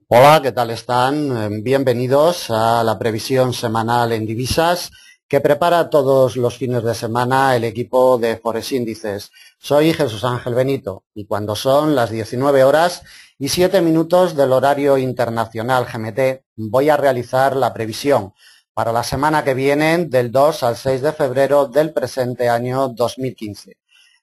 Hola, ¿qué tal están? Bienvenidos a la previsión semanal en divisas que prepara todos los fines de semana el equipo de Forex Índices. Soy Jesús Ángel Benito y cuando son las 19 horas y 7 minutos del horario internacional GMT, voy a realizar la previsión para la semana que viene del 2 al 6 de febrero del presente año 2015.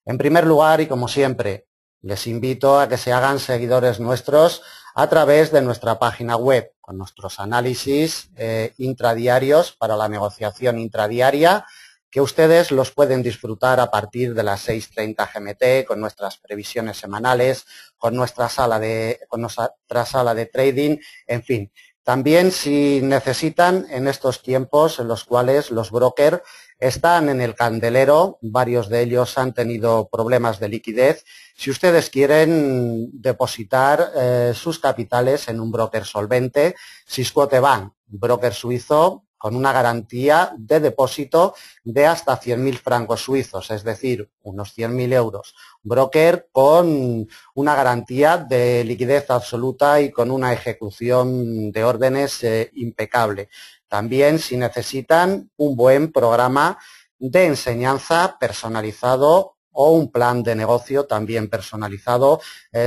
En primer lugar, y como siempre, les invito a que se hagan seguidores nuestros a través de nuestra página web, con nuestros análisis intradiarios para la negociación intradiaria, que ustedes los pueden disfrutar a partir de las 6:30 GMT, con nuestras previsiones semanales, con nuestra sala de trading, en fin. También si necesitan en estos tiempos en los cuales los brokers están en el candelero, varios de ellos han tenido problemas de liquidez. Si ustedes quieren depositar sus capitales en un broker solvente, Swissquote Bank, broker suizo con una garantía de depósito de hasta 100.000 francos suizos, es decir, unos 100.000 euros. Broker con una garantía de liquidez absoluta y con una ejecución de órdenes impecable. También si necesitan un buen programa de enseñanza personalizado o un plan de negocio también personalizado,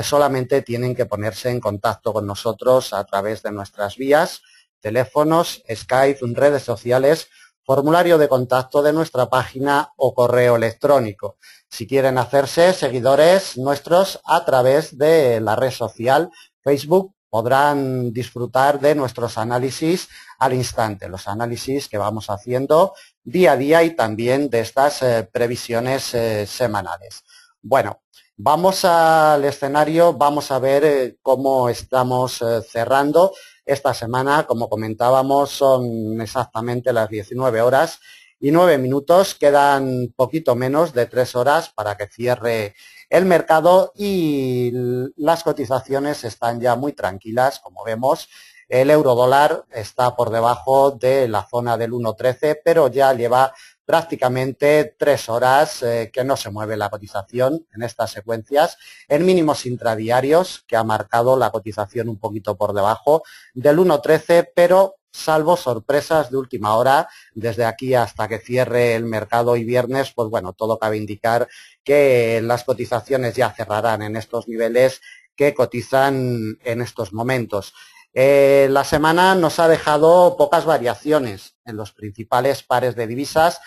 solamente tienen que ponerse en contacto con nosotros a través de nuestras vías, teléfonos, Skype, redes sociales, formulario de contacto de nuestra página o correo electrónico. Si quieren hacerse seguidores nuestros a través de la red social Facebook, podrán disfrutar de nuestros análisis al instante, los análisis que vamos haciendo día a día y también de estas previsiones semanales. Bueno, vamos al escenario, vamos a ver cómo estamos cerrando esta semana. Como comentábamos, son exactamente las 19 horas y 9 minutos, quedan poquito menos de 3 horas para que cierre el mercado y las cotizaciones están ya muy tranquilas, como vemos. El euro dólar está por debajo de la zona del 1,13, pero ya lleva prácticamente 3 horas que no se mueve la cotización en estas secuencias, en mínimos intradiarios, que ha marcado la cotización un poquito por debajo del 1,13, pero salvo sorpresas de última hora, desde aquí hasta que cierre el mercado hoy viernes, pues bueno, todo cabe indicar que las cotizaciones ya cerrarán en estos niveles que cotizan en estos momentos. La semana nos ha dejado pocas variaciones en los principales pares de divisas,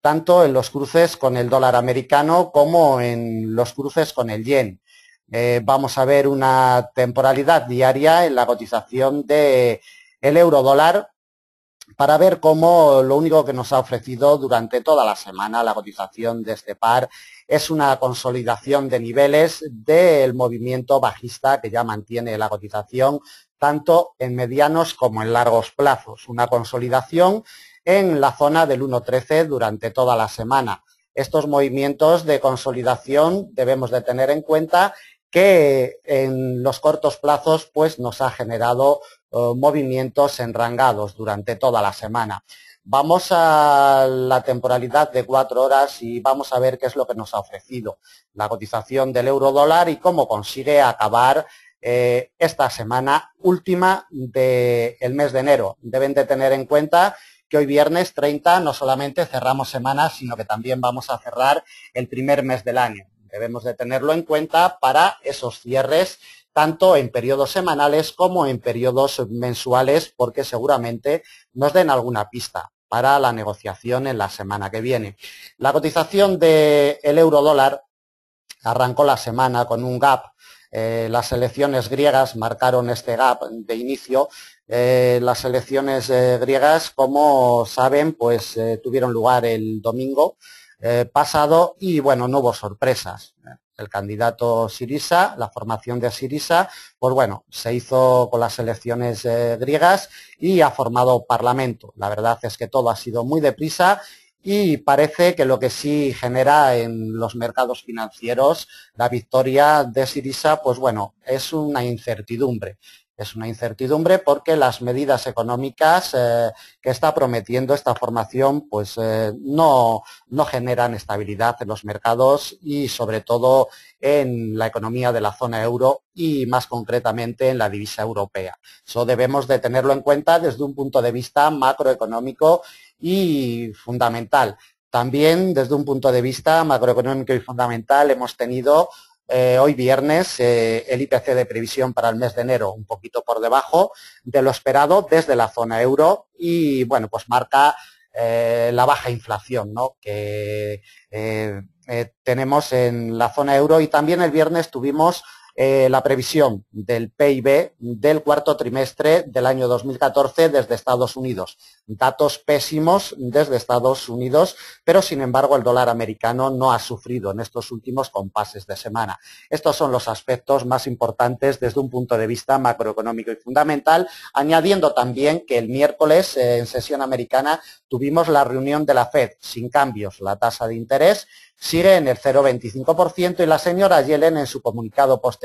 tanto en los cruces con el dólar americano como en los cruces con el yen. Vamos a ver una temporalidad diaria en la cotización del euro dólar para ver cómo lo único que nos ha ofrecido durante toda la semana la cotización de este par es una consolidación de niveles del movimiento bajista que ya mantiene la cotización tanto en medianos como en largos plazos. Una consolidación en la zona del 1,13 durante toda la semana. Estos movimientos de consolidación debemos de tener en cuenta que en los cortos plazos pues nos ha generado movimientos enrangados durante toda la semana. Vamos a la temporalidad de 4 horas y vamos a ver qué es lo que nos ha ofrecido la cotización del euro dólar y cómo consigue acabar esta semana última del mes de enero. Deben de tener en cuenta que hoy viernes 30 no solamente cerramos semanas, sino que también vamos a cerrar el primer mes del año. Debemos de tenerlo en cuenta para esos cierres tanto en periodos semanales como en periodos mensuales, porque seguramente nos den alguna pista para la negociación en la semana que viene. La cotización del euro dólar arrancó la semana con un gap. Las elecciones griegas marcaron este gap de inicio. Las elecciones griegas, como saben, pues tuvieron lugar el domingo pasado y, bueno, no hubo sorpresas. El candidato Syriza, la formación de Syriza, pues bueno, se hizo con las elecciones griegas y ha formado parlamento. La verdad es que todo ha sido muy deprisa y parece que lo que sí genera en los mercados financieros la victoria de Syriza, pues bueno, es una incertidumbre. Es una incertidumbre porque las medidas económicas que está prometiendo esta formación pues no generan estabilidad en los mercados y sobre todo en la economía de la zona euro y más concretamente en la divisa europea. Eso debemos de tenerlo en cuenta desde un punto de vista macroeconómico y fundamental. También desde un punto de vista macroeconómico y fundamental hemos tenido hoy viernes el IPC de previsión para el mes de enero un poquito por debajo de lo esperado desde la zona euro y bueno, pues marca la baja inflación, ¿no?, que tenemos en la zona euro. Y también el viernes tuvimos la previsión del PIB del cuarto trimestre del año 2014 desde Estados Unidos. Datos pésimos desde Estados Unidos, pero sin embargo el dólar americano no ha sufrido en estos últimos compases de semana. Estos son los aspectos más importantes desde un punto de vista macroeconómico y fundamental, añadiendo también que el miércoles en sesión americana tuvimos la reunión de la FED sin cambios. La tasa de interés sigue en el 0,25% y la señora Yellen en su comunicado posterior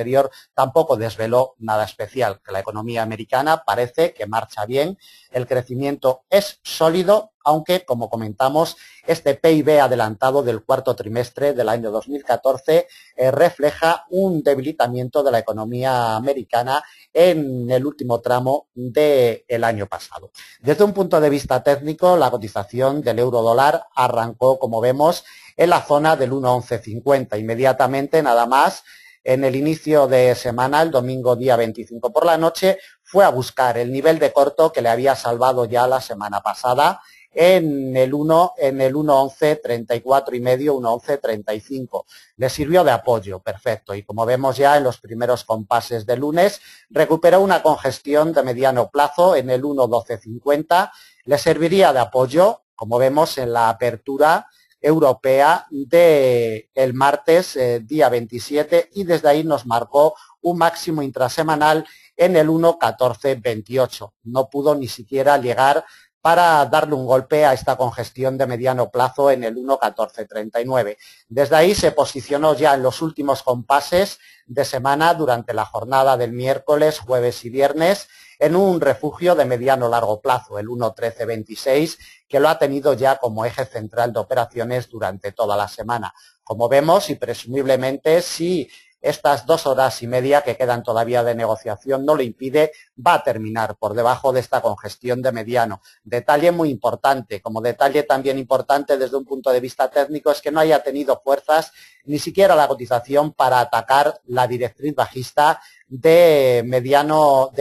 tampoco desveló nada especial, que la economía americana parece que marcha bien, el crecimiento es sólido, aunque, como comentamos, este PIB adelantado del cuarto trimestre del año 2014 refleja un debilitamiento de la economía americana en el último tramo del año pasado. Desde un punto de vista técnico, la cotización del euro dólar arrancó, como vemos, en la zona del 1,1150. Inmediatamente, nada más, en el inicio de semana, el domingo día 25 por la noche, fue a buscar el nivel de corto que le había salvado ya la semana pasada en el 1,1134 y medio, 1,1135. Le sirvió de apoyo, perfecto. Y como vemos ya en los primeros compases de lunes, recuperó una congestión de mediano plazo en el 1,1250. Le serviría de apoyo, como vemos en la apertura europea del martes día 27 y desde ahí nos marcó un máximo intrasemanal en el 1,1428. No pudo ni siquiera llegar para darle un golpe a esta congestión de mediano plazo en el 1,1439. Desde ahí se posicionó ya en los últimos compases de semana durante la jornada del miércoles, jueves y viernes en un refugio de mediano largo plazo, el 1,1326, que lo ha tenido ya como eje central de operaciones durante toda la semana. Como vemos, y presumiblemente, si estas 2 horas y media que quedan todavía de negociación no lo impide, va a terminar por debajo de esta congestión de mediano. Detalle muy importante, como detalle también importante desde un punto de vista técnico, es que no haya tenido fuerzas ni siquiera la cotización para atacar la directriz bajista de mediano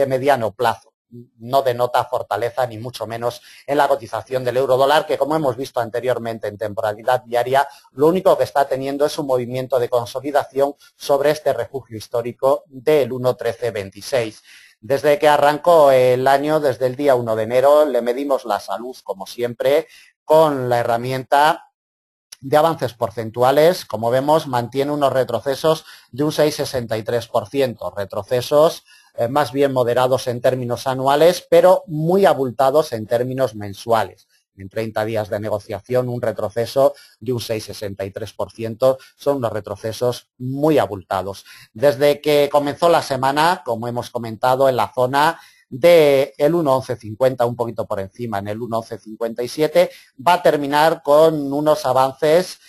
plazo. No denota fortaleza ni mucho menos en la cotización del euro dólar, que como hemos visto anteriormente en temporalidad diaria, lo único que está teniendo es un movimiento de consolidación sobre este refugio histórico del 1,1326. Desde que arrancó el año, desde el día 1 de enero, le medimos la salud, como siempre, con la herramienta de avances porcentuales. Como vemos, mantiene unos retrocesos de un 6,63%, retrocesos más bien moderados en términos anuales, pero muy abultados en términos mensuales. En 30 días de negociación, un retroceso de un 6,63% son unos retrocesos muy abultados. Desde que comenzó la semana, como hemos comentado, en la zona del 1,1150, un poquito por encima, en el 1,1157, va a terminar con unos avances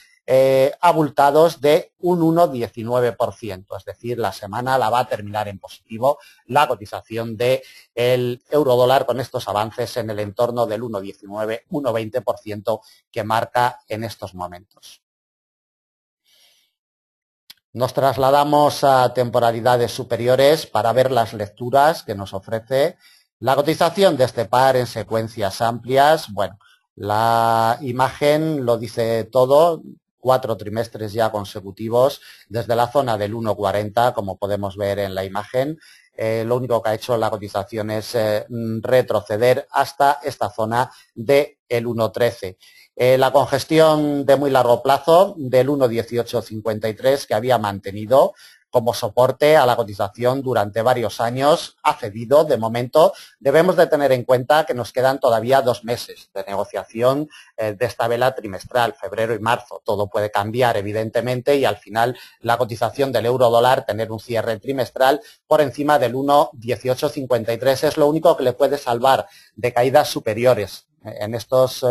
abultados de un 1,19%, es decir, la semana la va a terminar en positivo la cotización del euro dólar con estos avances en el entorno del 1,19, 1,20% que marca en estos momentos. Nos trasladamos a temporalidades superiores para ver las lecturas que nos ofrece la cotización de este par en secuencias amplias. Bueno, la imagen lo dice todo, 4 trimestres ya consecutivos desde la zona del 1,40, como podemos ver en la imagen. Lo único que ha hecho la cotización es retroceder hasta esta zona del 1,13. La congestión de muy largo plazo del 1,1853 que había mantenido como soporte a la cotización durante varios años, ha cedido de momento. Debemos de tener en cuenta que nos quedan todavía 2 meses de negociación de esta vela trimestral, febrero y marzo. Todo puede cambiar, evidentemente, y al final la cotización del euro dólar, tener un cierre trimestral por encima del 1,1853 es lo único que le puede salvar de caídas superiores en estos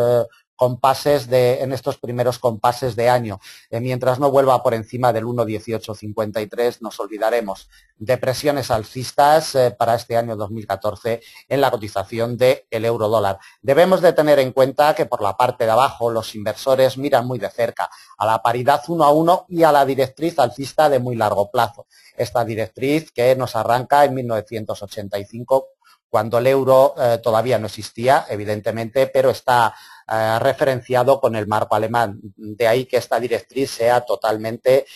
en estos primeros compases de año. Mientras no vuelva por encima del 1,1853, nos olvidaremos de presiones alcistas para este año 2014 en la cotización del euro dólar. Debemos de tener en cuenta que por la parte de abajo los inversores miran muy de cerca a la paridad 1 a 1 y a la directriz alcista de muy largo plazo. Esta directriz que nos arranca en 1985, cuando el euro todavía no existía, evidentemente, pero está referenciado con el marco alemán. De ahí que esta directriz sea totalmente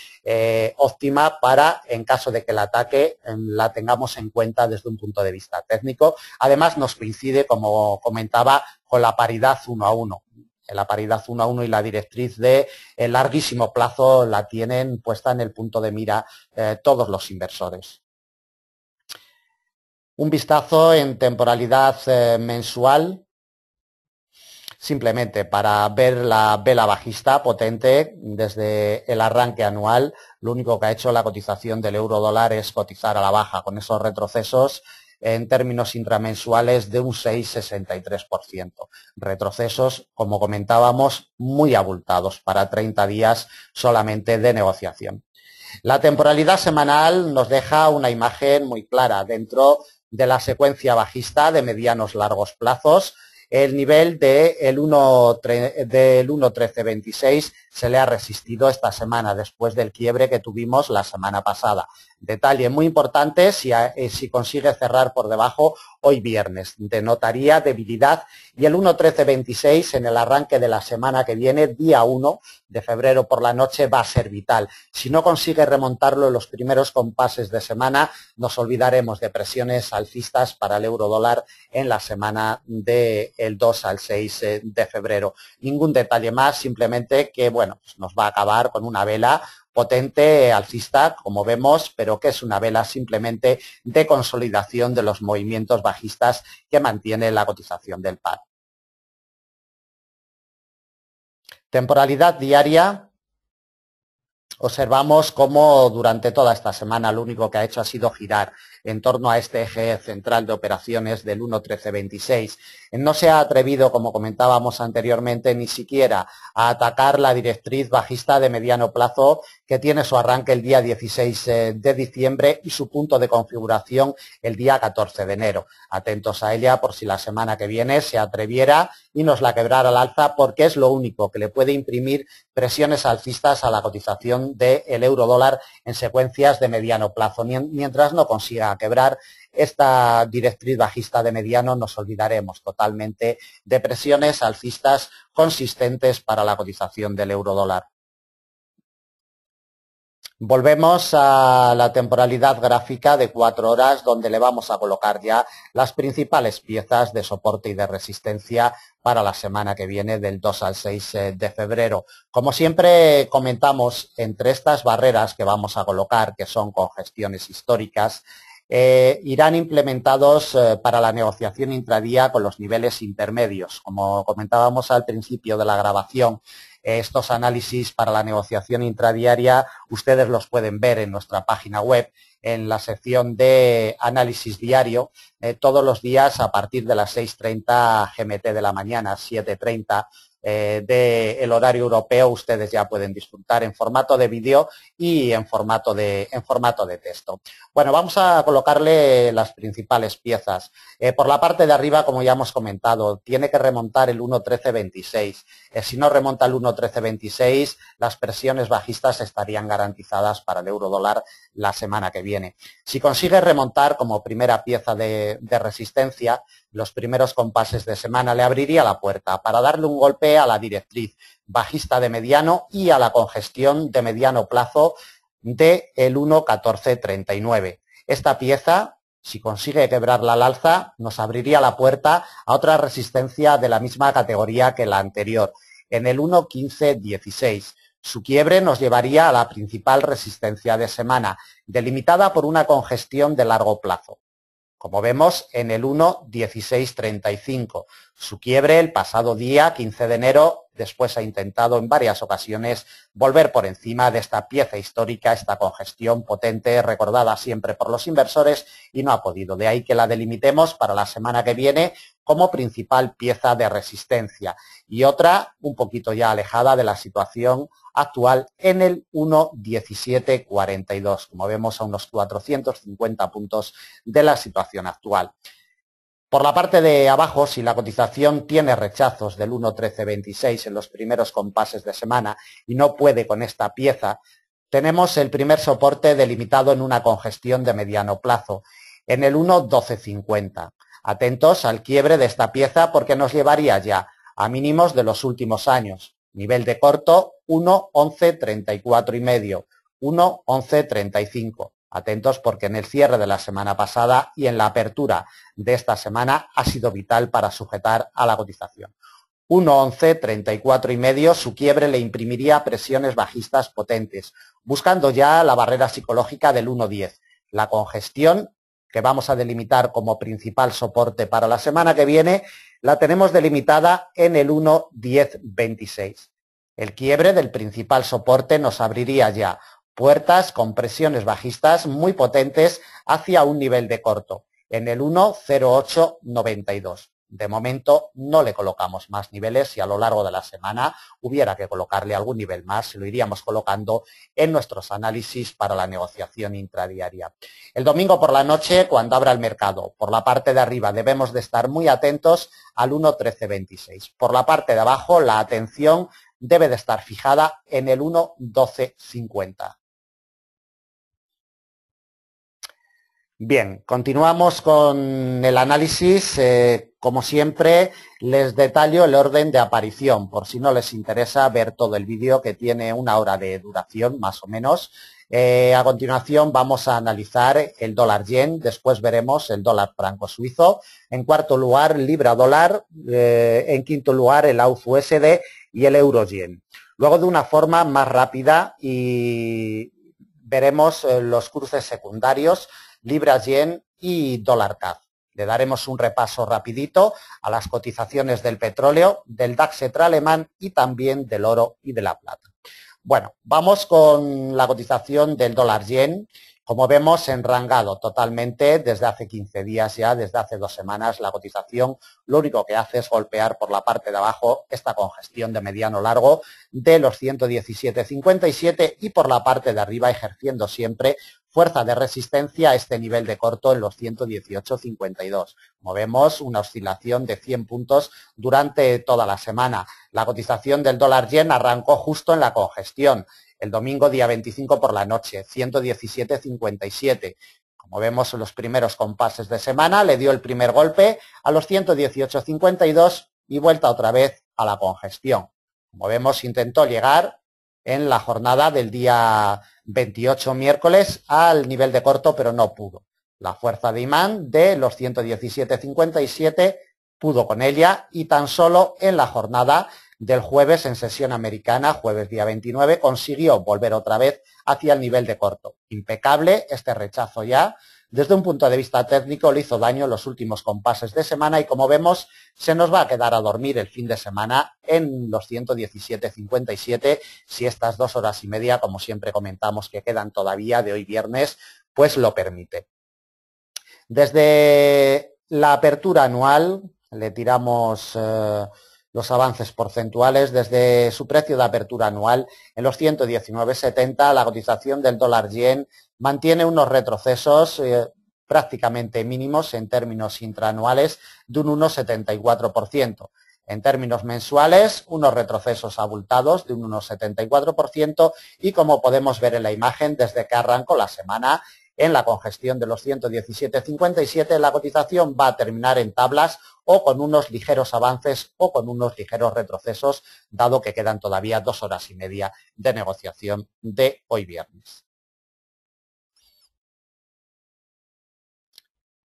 óptima para, en caso de que el ataque, la tengamos en cuenta desde un punto de vista técnico. Además, nos coincide, como comentaba, con la paridad 1 a 1. La paridad 1 a 1 y la directriz de larguísimo plazo la tienen puesta en el punto de mira todos los inversores. Un vistazo en temporalidad mensual, simplemente para ver la vela bajista potente desde el arranque anual. Lo único que ha hecho la cotización del euro dólar es cotizar a la baja con esos retrocesos en términos intramensuales de un 6,63%. Retrocesos, como comentábamos, muy abultados para 30 días solamente de negociación. La temporalidad semanal nos deja una imagen muy clara dentro de la secuencia bajista de medianos largos plazos. El nivel del 1,1326 se le ha resistido esta semana después del quiebre que tuvimos la semana pasada. Detalle muy importante, si consigue cerrar por debajo hoy viernes, denotaría debilidad, y el 1,1326 en el arranque de la semana que viene, día 1 de febrero por la noche, va a ser vital. Si no consigue remontarlo en los primeros compases de semana, nos olvidaremos de presiones alcistas para el euro dólar en la semana del 2 al 6 de febrero. Ningún detalle más, simplemente que, bueno, pues nos va a acabar con una vela potente alcista, como vemos, pero que es una vela simplemente de consolidación de los movimientos bajistas que mantiene la cotización del par. Temporalidad diaria. Observamos cómo durante toda esta semana lo único que ha hecho ha sido girar en torno a este eje central de operaciones del 1,1326. No se ha atrevido, como comentábamos anteriormente, ni siquiera a atacar la directriz bajista de mediano plazo que tiene su arranque el día 16 de diciembre y su punto de configuración el día 14 de enero. Atentos a ella por si la semana que viene se atreviera y nos la quebrara al alza, porque es lo único que le puede imprimir presiones alcistas a la cotización del euro dólar en secuencias de mediano plazo. Mientras no consiga quebrar esta directriz bajista de mediano, nos olvidaremos totalmente de presiones alcistas consistentes para la cotización del euro dólar. Volvemos a la temporalidad gráfica de 4 horas, donde le vamos a colocar ya las principales piezas de soporte y de resistencia para la semana que viene, del 2 al 6 de febrero. Como siempre comentamos, entre estas barreras que vamos a colocar, que son congestiones históricas, irán implementados para la negociación intradía con los niveles intermedios. Como comentábamos al principio de la grabación, estos análisis para la negociación intradiaria ustedes los pueden ver en nuestra página web, en la sección de análisis diario, todos los días a partir de las 6:30 GMT de la mañana, 7:30 del horario europeo. Ustedes ya pueden disfrutar en formato de vídeo y en formato de texto. Bueno, vamos a colocarle las principales piezas. Por la parte de arriba, como ya hemos comentado, tiene que remontar el 1,1326. Si no remonta el 1,1326, las presiones bajistas estarían garantizadas para el euro dólar la semana que viene. Si consigue remontar como primera pieza de resistencia, los primeros compases de semana, le abriría la puerta para darle un golpe a la directriz bajista de mediano y a la congestión de mediano plazo del 1,1439. Esta pieza, si consigue quebrarla al alza, nos abriría la puerta a otra resistencia de la misma categoría que la anterior, en el 1,1516. Su quiebre nos llevaría a la principal resistencia de semana, delimitada por una congestión de largo plazo. Como vemos en el 1.1635. Su quiebre el pasado día 15 de enero, después ha intentado en varias ocasiones volver por encima de esta pieza histórica, esta congestión potente recordada siempre por los inversores y no ha podido. De ahí que la delimitemos para la semana que viene como principal pieza de resistencia y otra un poquito ya alejada de la situación actual en el 1.1742, como vemos a unos 450 puntos de la situación actual. Por la parte de abajo, si la cotización tiene rechazos del 1.1326 en los primeros compases de semana y no puede con esta pieza, tenemos el primer soporte delimitado en una congestión de mediano plazo, en el 1.1250. Atentos al quiebre de esta pieza porque nos llevaría ya a mínimos de los últimos años. Nivel de corto 1.1134,5, 1.1135. Atentos porque en el cierre de la semana pasada y en la apertura de esta semana ha sido vital para sujetar a la cotización. 1.1134,5, su quiebre le imprimiría presiones bajistas potentes, buscando ya la barrera psicológica del 1.10. La congestión que vamos a delimitar como principal soporte para la semana que viene, la tenemos delimitada en el 1.1026. El quiebre del principal soporte nos abriría ya puertas con presiones bajistas muy potentes hacia un nivel de corto, en el 1.0892. De momento no le colocamos más niveles. Si a lo largo de la semana hubiera que colocarle algún nivel más, lo iríamos colocando en nuestros análisis para la negociación intradiaria. El domingo por la noche, cuando abra el mercado, por la parte de arriba debemos de estar muy atentos al 1.1326. Por la parte de abajo, la atención debe de estar fijada en el 1.1250. Bien, continuamos con el análisis. Como siempre, les detallo el orden de aparición, por si no les interesa ver todo el vídeo que tiene 1 hora de duración, más o menos. A continuación vamos a analizar el dólar yen, después veremos el dólar franco suizo, en cuarto lugar libra dólar, en quinto lugar el AUD USD y el euro yen. Luego, de una forma más rápida, y veremos los cruces secundarios, libra yen y dólar CAD. Le daremos un repaso rapidito a las cotizaciones del petróleo, del DAX alemán y también del oro y de la plata. Bueno, vamos con la cotización del dólar yen. Como vemos, enrangado totalmente desde hace 15 días ya, desde hace 2 semanas, la cotización lo único que hace es golpear por la parte de abajo esta congestión de mediano largo de los 117,57 y por la parte de arriba ejerciendo siempre fuerza de resistencia a este nivel de corto en los 118,52. Como vemos, una oscilación de 100 puntos durante toda la semana. La cotización del dólar yen arrancó justo en la congestión. El domingo, día 25 por la noche, 117,57. Como vemos en los primeros compases de semana, le dio el primer golpe a los 118,52 y vuelta otra vez a la congestión. Como vemos, intentó llegar en la jornada del día 28 miércoles al nivel de corto, pero no pudo. La fuerza de imán de los 117,57 pudo con ella y tan solo en la jornada del jueves en sesión americana, jueves día 29, consiguió volver otra vez hacia el nivel de corto. Impecable este rechazo ya. Desde un punto de vista técnico le hizo daño en los últimos compases de semana y, como vemos, se nos va a quedar a dormir el fin de semana en los 117,57 si estas 2 horas y media, como siempre comentamos, que quedan todavía de hoy viernes, pues lo permite. Desde la apertura anual le tiramos los avances porcentuales. Desde su precio de apertura anual en los 119,70, la cotización del dólar yen mantiene unos retrocesos prácticamente mínimos en términos intraanuales de un 1,74%. En términos mensuales, unos retrocesos abultados de un 1,74% y, como podemos ver en la imagen, desde que arrancó la semana en la congestión de los 117,57, la cotización va a terminar en tablas o con unos ligeros avances o con unos ligeros retrocesos, dado que quedan todavía 2 horas y media de negociación de hoy viernes.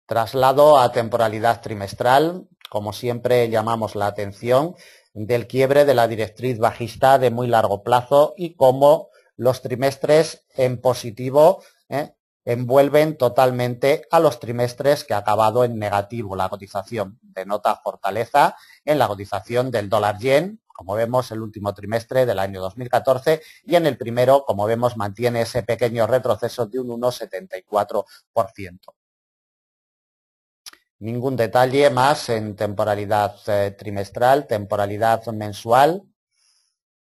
Traslado a temporalidad trimestral. Como siempre, llamamos la atención del quiebre de la directriz bajista de muy largo plazo y cómo los trimestres en positivo envuelven totalmente a los trimestres que ha acabado en negativo. La cotización denota fortaleza en la cotización del dólar yen, como vemos el último trimestre del año 2014, y en el primero, como vemos, mantiene ese pequeño retroceso de un 1,74%. Ningún detalle más en temporalidad trimestral, temporalidad mensual.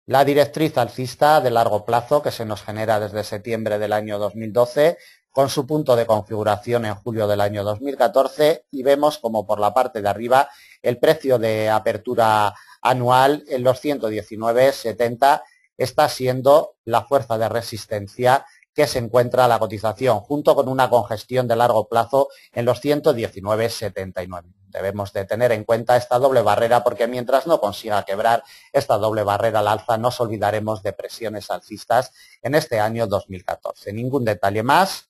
La directriz alcista de largo plazo que se nos genera desde septiembre del año 2012 con su punto de configuración en julio del año 2014 y vemos como por la parte de arriba el precio de apertura anual en los 119,70 está siendo la fuerza de resistencia que se encuentra la cotización junto con una congestión de largo plazo en los 119,79. Debemos de tener en cuenta esta doble barrera porque mientras no consiga quebrar esta doble barrera al alza nos olvidaremos de presiones alcistas en este año 2014. Ningún detalle más.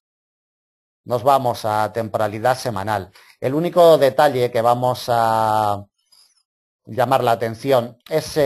Nos vamos a temporalidad semanal. El único detalle que vamos a llamar la atención es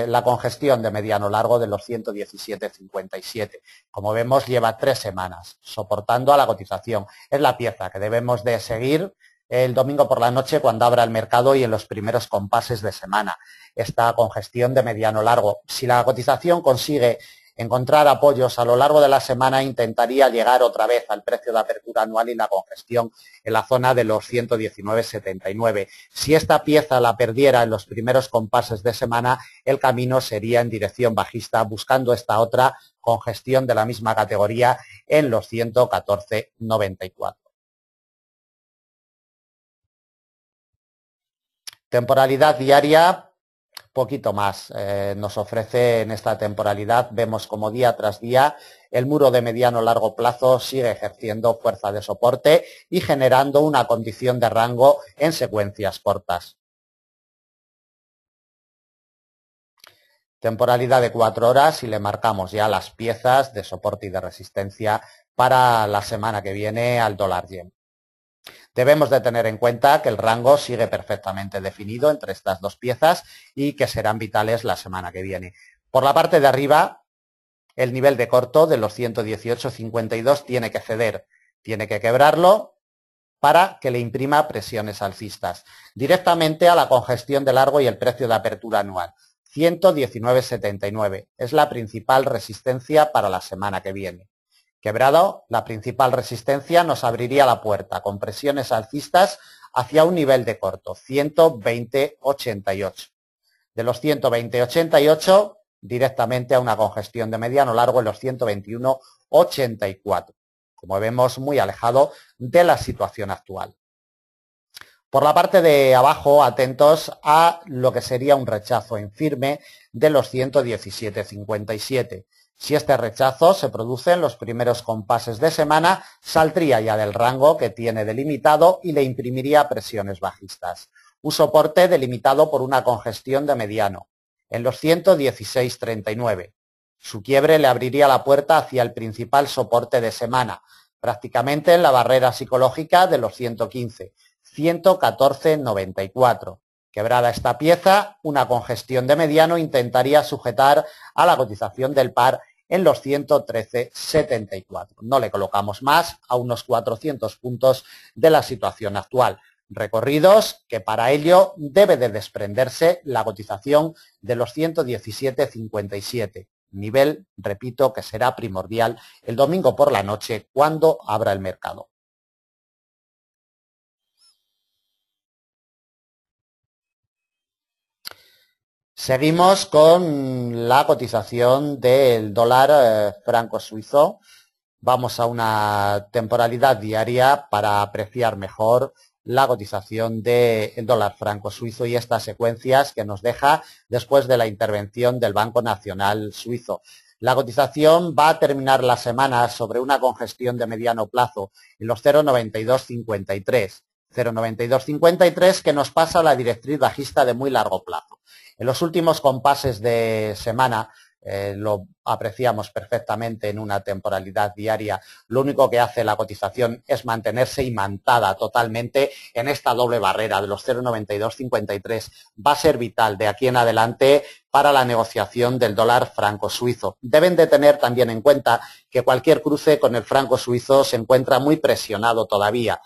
la congestión de mediano largo de los 117,57. Como vemos, lleva 3 semanas soportando a la cotización. Es la pieza que debemos de seguir el domingo por la noche cuando abra el mercado y en los primeros compases de semana. Esta congestión de mediano largo. Si la cotización consigue encontrar apoyos a lo largo de la semana, intentaría llegar otra vez al precio de apertura anual y la congestión en la zona de los 119,79. Si esta pieza la perdiera en los primeros compases de semana, el camino sería en dirección bajista, buscando esta otra congestión de la misma categoría en los 114,94. Temporalidad diaria, poquito más nos ofrece en esta temporalidad. Vemos como día tras día el muro de mediano largo plazo sigue ejerciendo fuerza de soporte y generando una condición de rango en secuencias cortas. Temporalidad de 4 horas y le marcamos ya las piezas de soporte y de resistencia para la semana que viene al dólar yen. Debemos de tener en cuenta que el rango sigue perfectamente definido entre estas dos piezas y que serán vitales la semana que viene. Por la parte de arriba, el nivel de corto de los 118,52 tiene que ceder, tiene que quebrarlo para que le imprima presiones alcistas. Directamente a la congestión de largo y el precio de apertura anual. 119,79 es la principal resistencia para la semana que viene. Quebrado, la principal resistencia nos abriría la puerta con presiones alcistas hacia un nivel de corto, 120,88. De los 120,88 directamente a una congestión de mediano largo en los 121,84. Como vemos, muy alejado de la situación actual. Por la parte de abajo, atentos a lo que sería un rechazo en firme de los 117,57. Si este rechazo se produce en los primeros compases de semana, saldría ya del rango que tiene delimitado y le imprimiría presiones bajistas. Un soporte delimitado por una congestión de mediano, en los 116,39. Su quiebre le abriría la puerta hacia el principal soporte de semana, prácticamente en la barrera psicológica de los 115, 114,94. Quebrada esta pieza, una congestión de mediano intentaría sujetar a la cotización del par en los 113,74. No le colocamos más a unos 400 puntos de la situación actual. Recorridos que para ello debe de desprenderse la cotización de los 117,57. Nivel, repito, que será primordial el domingo por la noche cuando abra el mercado. Seguimos con la cotización del dólar franco suizo. Vamos a una temporalidad diaria para apreciar mejor la cotización del dólar franco suizo y estas secuencias que nos deja después de la intervención del Banco Nacional Suizo. La cotización va a terminar la semana sobre una congestión de mediano plazo en los 0,9253. 0,9253 que nos pasa la directriz bajista de muy largo plazo. En los últimos compases de semana lo apreciamos perfectamente en una temporalidad diaria. Lo único que hace la cotización es mantenerse imantada totalmente en esta doble barrera de los 0,9253. Va a ser vital de aquí en adelante para la negociación del dólar franco suizo. Deben de tener también en cuenta que cualquier cruce con el franco suizo se encuentra muy presionado todavía.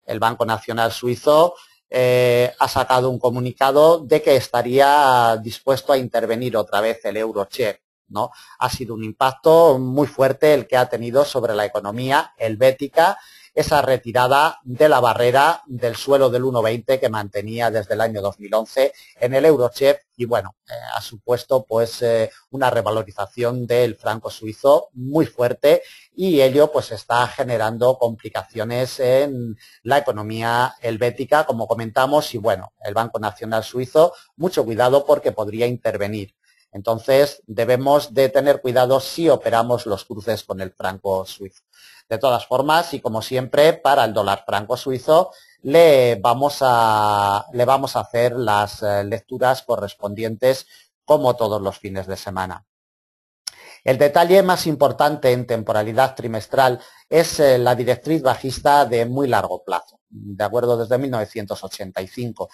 El Banco Nacional Suizo ha sacado un comunicado de que estaría dispuesto a intervenir otra vez el euro-check, ¿no? Ha sido un impacto muy fuerte el que ha tenido sobre la economía helvética esa retirada de la barrera del suelo del 1,20 que mantenía desde el año 2011 en el Eurocheck y bueno, ha supuesto pues una revalorización del franco suizo muy fuerte y ello pues está generando complicaciones en la economía helvética, como comentamos, y bueno, el Banco Nacional Suizo, mucho cuidado porque podría intervenir. Entonces, debemos de tener cuidado si operamos los cruces con el franco suizo. De todas formas, y como siempre, para el dólar franco suizo le vamos a hacer las lecturas correspondientes como todos los fines de semana. El detalle más importante en temporalidad trimestral es la directriz bajista de muy largo plazo, de acuerdo, desde 1985.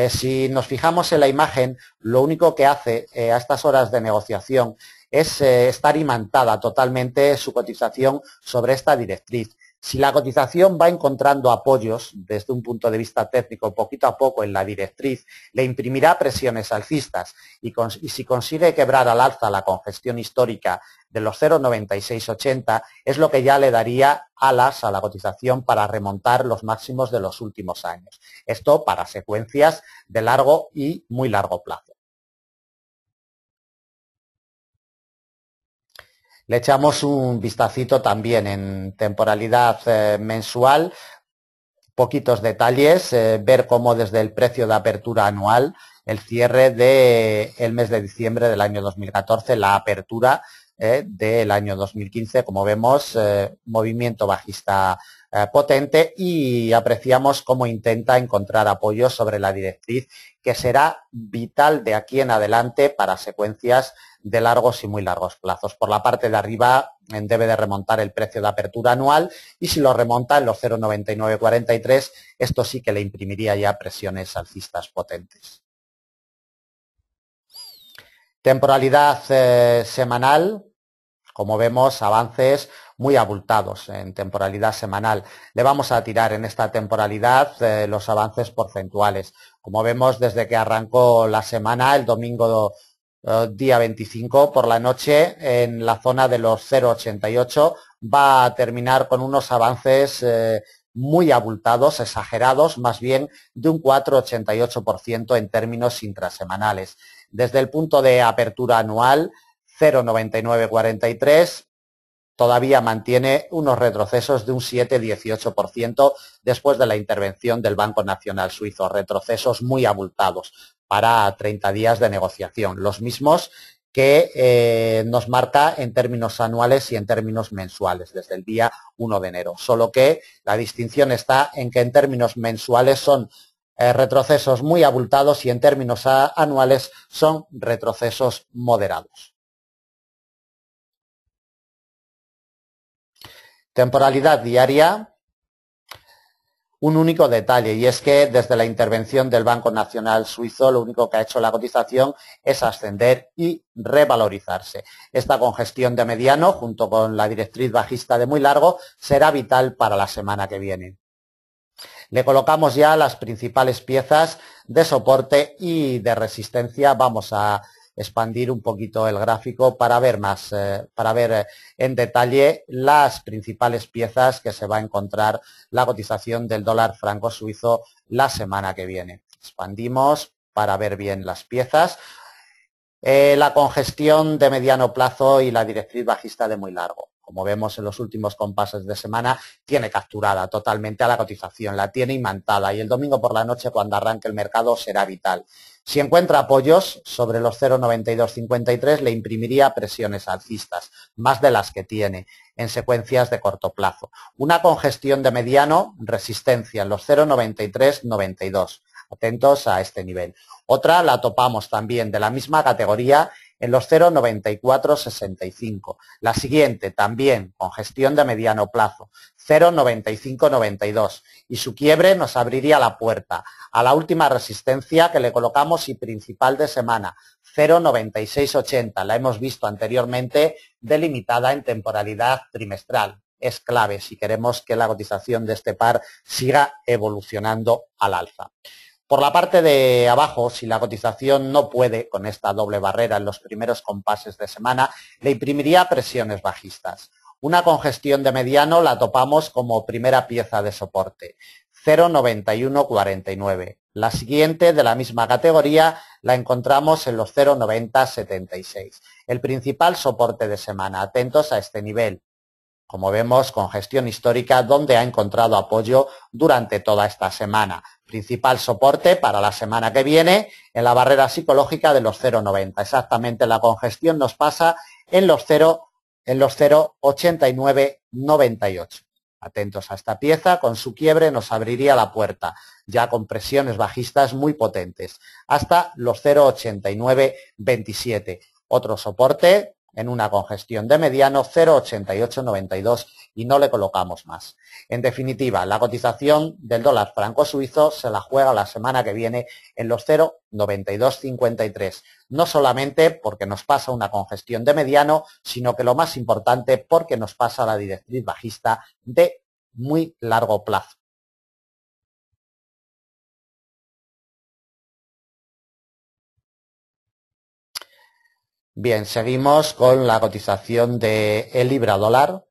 Si nos fijamos en la imagen, lo único que hace a estas horas de negociación es estar imantada totalmente su cotización sobre esta directriz. Si la cotización va encontrando apoyos desde un punto de vista técnico poquito a poco en la directriz, le imprimirá presiones alcistas y si consigue quebrar al alza la congestión histórica de los 0,9680 es lo que ya le daría alas a la cotización para remontar los máximos de los últimos años. Esto para secuencias de largo y muy largo plazo. Le echamos un vistacito también en temporalidad mensual, poquitos detalles, ver cómo desde el precio de apertura anual, el cierre del mes de diciembre del año 2014, la apertura del año 2015, como vemos, movimiento bajista potente y apreciamos cómo intenta encontrar apoyo sobre la directriz que será vital de aquí en adelante para secuencias de largos y muy largos plazos. Por la parte de arriba debe de remontar el precio de apertura anual y si lo remonta en los 0,9943, esto sí que le imprimiría ya presiones alcistas potentes. Temporalidad semanal, como vemos, avances muy abultados en temporalidad semanal. Le vamos a tirar en esta temporalidad los avances porcentuales. Como vemos, desde que arrancó la semana, el domingo día 25 por la noche, en la zona de los 0,88, va a terminar con unos avances muy abultados, exagerados, más bien de un 4,88% en términos intrasemanales. Desde el punto de apertura anual, 0,9943, todavía mantiene unos retrocesos de un 7,18% después de la intervención del Banco Nacional Suizo, retrocesos muy abultados para 30 días de negociación, los mismos que nos marca en términos anuales y en términos mensuales desde el día 1 de enero, solo que la distinción está en que en términos mensuales son retrocesos muy abultados y en términos anuales son retrocesos moderados. Temporalidad diaria, un único detalle y es que desde la intervención del Banco Nacional Suizo lo único que ha hecho la cotización es ascender y revalorizarse. Esta congestión de mediano junto con la directriz bajista de muy largo será vital para la semana que viene. Le colocamos ya las principales piezas de soporte y de resistencia. Vamos a expandir un poquito el gráfico para ver más, para ver en detalle las principales piezas que se va a encontrar la cotización del dólar franco suizo la semana que viene. Expandimos para ver bien las piezas. La congestión de mediano plazo y la directriz bajista de muy largo. Como vemos en los últimos compases de semana, tiene capturada totalmente a la cotización, la tiene imantada y el domingo por la noche cuando arranque el mercado será vital. Si encuentra apoyos sobre los 0,9253 le imprimiría presiones alcistas, más de las que tiene en secuencias de corto plazo. Una congestión de mediano, resistencia en los 0,9392. Atentos a este nivel. Otra la topamos también de la misma categoría en los 0,9465. La siguiente también congestión de mediano plazo, 0,9592. Y su quiebre nos abriría la puerta a la última resistencia que le colocamos y principal de semana, 0,9680. La hemos visto anteriormente delimitada en temporalidad trimestral. Es clave si queremos que la cotización de este par siga evolucionando al alza. Por la parte de abajo, si la cotización no puede con esta doble barrera en los primeros compases de semana, le imprimiría presiones bajistas. Una congestión de mediano la topamos como primera pieza de soporte, 0,9149. La siguiente de la misma categoría la encontramos en los 0,9076. El principal soporte de semana, atentos a este nivel. Como vemos, congestión histórica donde ha encontrado apoyo durante toda esta semana. Principal soporte para la semana que viene en la barrera psicológica de los 0,90. Exactamente la congestión nos pasa en los 0,8998. Atentos a esta pieza, con su quiebre nos abriría la puerta, ya con presiones bajistas muy potentes, hasta los 0,8927. Otro soporte en una congestión de mediano, 0,8892 y no le colocamos más. En definitiva, la cotización del dólar franco suizo se la juega la semana que viene en los 0,9253. No solamente porque nos pasa una congestión de mediano, sino que lo más importante porque nos pasa la directriz bajista de muy largo plazo. Bien, seguimos con la cotización del libra dólar.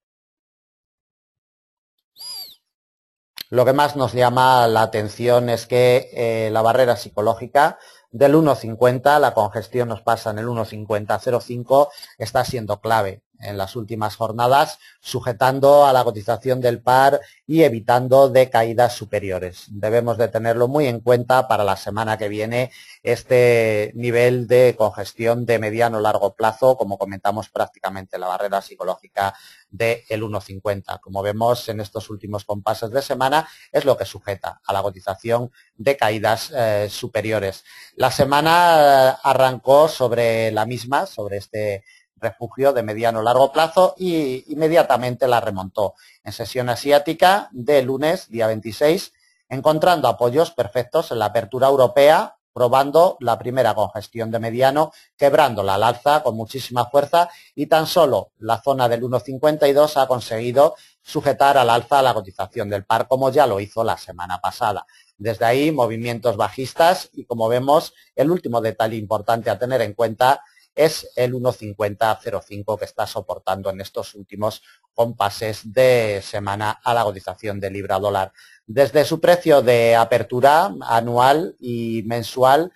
Lo que más nos llama la atención es que la barrera psicológica del 1,50, la congestión nos pasa en el 1,5005, está siendo clave en las últimas jornadas, sujetando a la cotización del par y evitando de caídas superiores. Debemos de tenerlo muy en cuenta para la semana que viene, este nivel de congestión de mediano largo plazo, como comentamos prácticamente la barrera psicológica del 1,50. Como vemos en estos últimos compases de semana, es lo que sujeta a la cotización de caídas superiores. La semana arrancó sobre la misma, sobre este refugio de mediano largo plazo y inmediatamente la remontó en sesión asiática de lunes, día 26, encontrando apoyos perfectos en la apertura europea, probando la primera congestión de mediano, quebrándola al alza con muchísima fuerza y tan solo la zona del 1,52 ha conseguido sujetar al alza la cotización del par, como ya lo hizo la semana pasada. Desde ahí, movimientos bajistas y, como vemos, el último detalle importante a tener en cuenta es el 1,5005 que está soportando en estos últimos compases de semana a la cotización de libra dólar. Desde su precio de apertura anual y mensual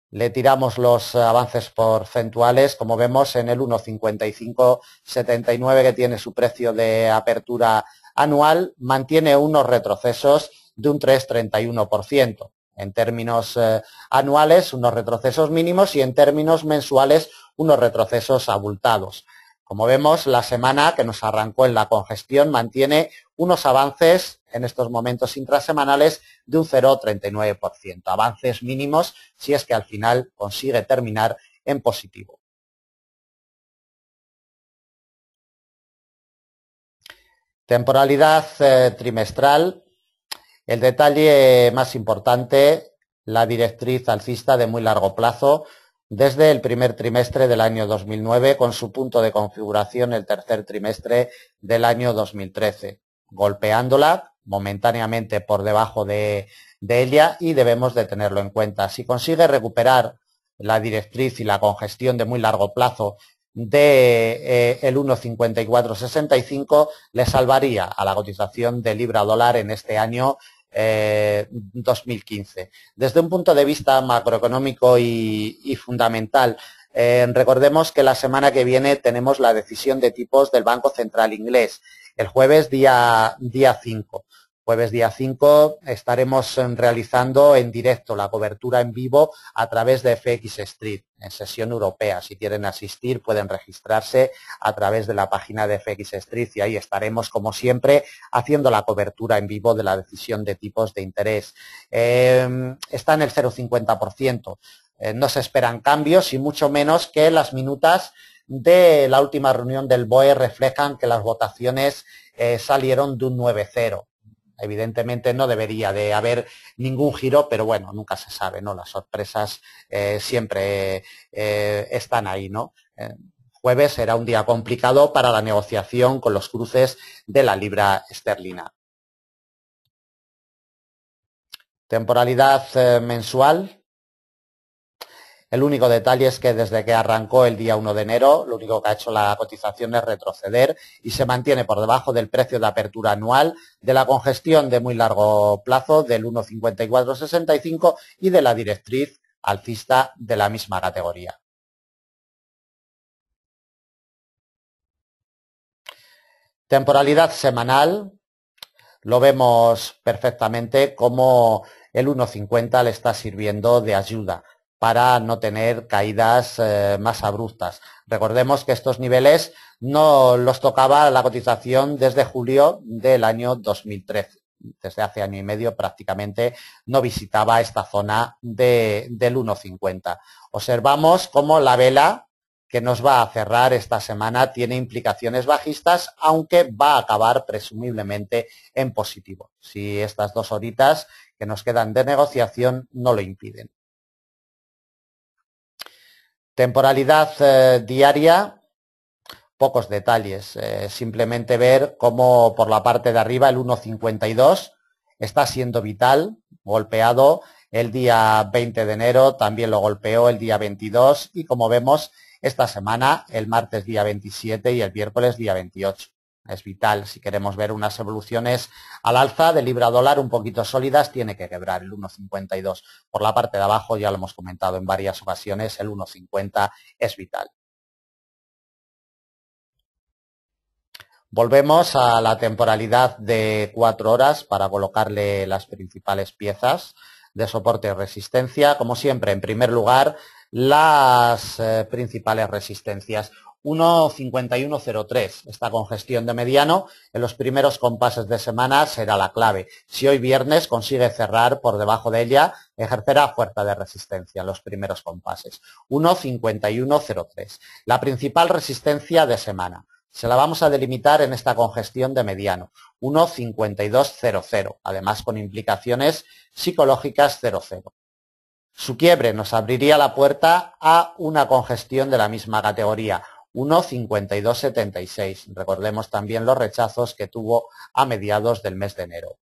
le tiramos los avances porcentuales, como vemos en el 1,5579 que tiene su precio de apertura anual, mantiene unos retrocesos de un 3,31%. En términos anuales, unos retrocesos mínimos y en términos mensuales, unos retrocesos abultados. Como vemos, la semana que nos arrancó en la congestión mantiene unos avances en estos momentos intrasemanales de un 0,39%. Avances mínimos si es que al final consigue terminar en positivo. Temporalidad trimestral. El detalle más importante, la directriz alcista de muy largo plazo desde el primer trimestre del año 2009 con su punto de configuración el tercer trimestre del año 2013, golpeándola momentáneamente por debajo de ella y debemos de tenerlo en cuenta. Si consigue recuperar la directriz y la congestión de muy largo plazo de el 1,5465 le salvaría a la cotización de libra dólar en este año 2015. Desde un punto de vista macroeconómico y fundamental, recordemos que la semana que viene tenemos la decisión de tipos del Banco Central Inglés, el jueves día 5. Jueves día 5 estaremos realizando en directo la cobertura en vivo a través de FX Street, en sesión europea. Si quieren asistir pueden registrarse a través de la página de FX Street y ahí estaremos, como siempre, haciendo la cobertura en vivo de la decisión de tipos de interés. Está en el 0,50%. no se esperan cambios y mucho menos que las minutas de la última reunión del BOE reflejan que las votaciones salieron de un 9-0. Evidentemente no debería de haber ningún giro, pero bueno, nunca se sabe, ¿no? Las sorpresas siempre están ahí, ¿no? Jueves será un día complicado para la negociación con los cruces de la libra esterlina. Temporalidad mensual. El único detalle es que desde que arrancó el día 1 de enero, lo único que ha hecho la cotización es retroceder y se mantiene por debajo del precio de apertura anual, de la congestión de muy largo plazo del 1,5465 y de la directriz alcista de la misma categoría. Temporalidad semanal. Lo vemos perfectamente como el 1,50 le está sirviendo de ayuda para no tener caídas más abruptas. Recordemos que estos niveles no los tocaba la cotización desde julio del año 2013. Desde hace año y medio prácticamente no visitaba esta zona del 1,50. Observamos cómo la vela que nos va a cerrar esta semana tiene implicaciones bajistas, aunque va a acabar presumiblemente en positivo, si estas 2 horitas que nos quedan de negociación no lo impiden. Temporalidad diaria, pocos detalles, simplemente ver cómo por la parte de arriba el 1,52 está siendo vital, golpeado el día 20 de enero, también lo golpeó el día 22 y como vemos esta semana, el martes día 27 y el miércoles día 28. Es vital, si queremos ver unas evoluciones al alza de libra dólar un poquito sólidas, tiene que quebrar el 1,52. Por la parte de abajo, ya lo hemos comentado en varias ocasiones, el 1,50 es vital. Volvemos a la temporalidad de 4 horas para colocarle las principales piezas de soporte y resistencia. Como siempre, en primer lugar, las principales resistencias. 1,5103, esta congestión de mediano en los primeros compases de semana será la clave. Si hoy viernes consigue cerrar por debajo de ella, ejercerá fuerza de resistencia en los primeros compases. 1,5103, la principal resistencia de semana. Se la vamos a delimitar en esta congestión de mediano, 1,5200, además con implicaciones psicológicas 0,0. Su quiebre nos abriría la puerta a una congestión de la misma categoría, 1,5276. Recordemos también los rechazos que tuvo a mediados del mes de enero.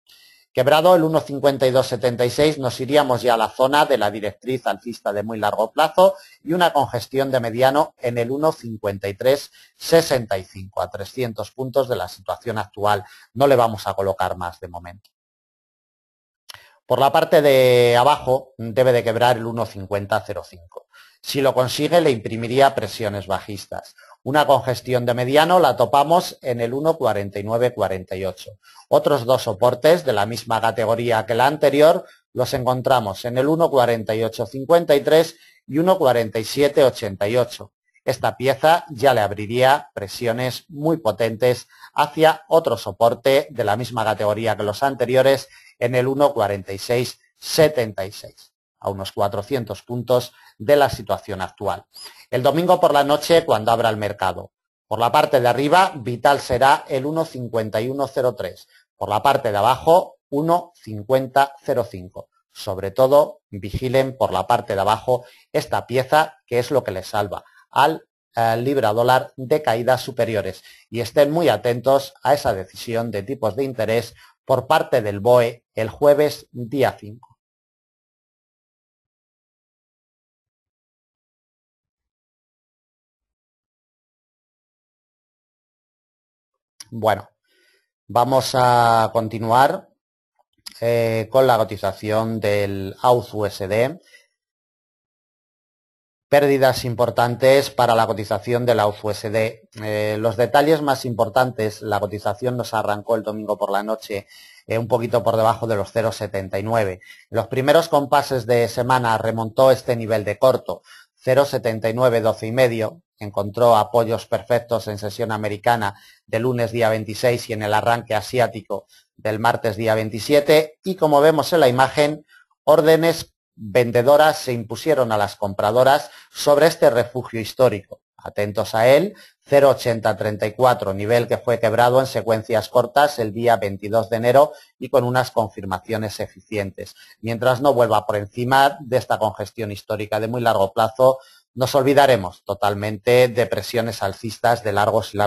Quebrado el 1,5276 nos iríamos ya a la zona de la directriz alcista de muy largo plazo y una congestión de mediano en el 1,5365, a 300 puntos de la situación actual. No le vamos a colocar más de momento. Por la parte de abajo debe de quebrar el 1,5005. Si lo consigue le imprimiría presiones bajistas. Una congestión de mediano la topamos en el 1,4948. Otros 2 soportes de la misma categoría que la anterior los encontramos en el 1,4853 y 1,4788. Esta pieza ya le abriría presiones muy potentes hacia otro soporte de la misma categoría que los anteriores en el 1,4676, a unos 400 puntos de la situación actual. El domingo por la noche, cuando abra el mercado, por la parte de arriba, vital será el 1,5103. Por la parte de abajo, 1,5005. Sobre todo, vigilen por la parte de abajo esta pieza, que es lo que les salva al libra dólar de caídas superiores. Y estén muy atentos a esa decisión de tipos de interés por parte del BOE el jueves día 5. Bueno, vamos a continuar con la cotización del AUD-USD. Pérdidas importantes para la cotización de la AUD-USD. Los detalles más importantes, la cotización nos arrancó el domingo por la noche un poquito por debajo de los 0,79. En los primeros compases de semana remontó este nivel de corto, 0,79, 12,5. Encontró apoyos perfectos en sesión americana del lunes día 26 y en el arranque asiático del martes día 27. Y como vemos en la imagen, órdenes vendedoras se impusieron a las compradoras sobre este refugio histórico. Atentos a él, 0,8034, nivel que fue quebrado en secuencias cortas el día 22 de enero y con unas confirmaciones eficientes. Mientras no vuelva por encima de esta congestión histórica de muy largo plazo, nos olvidaremos totalmente de presiones alcistas de largos y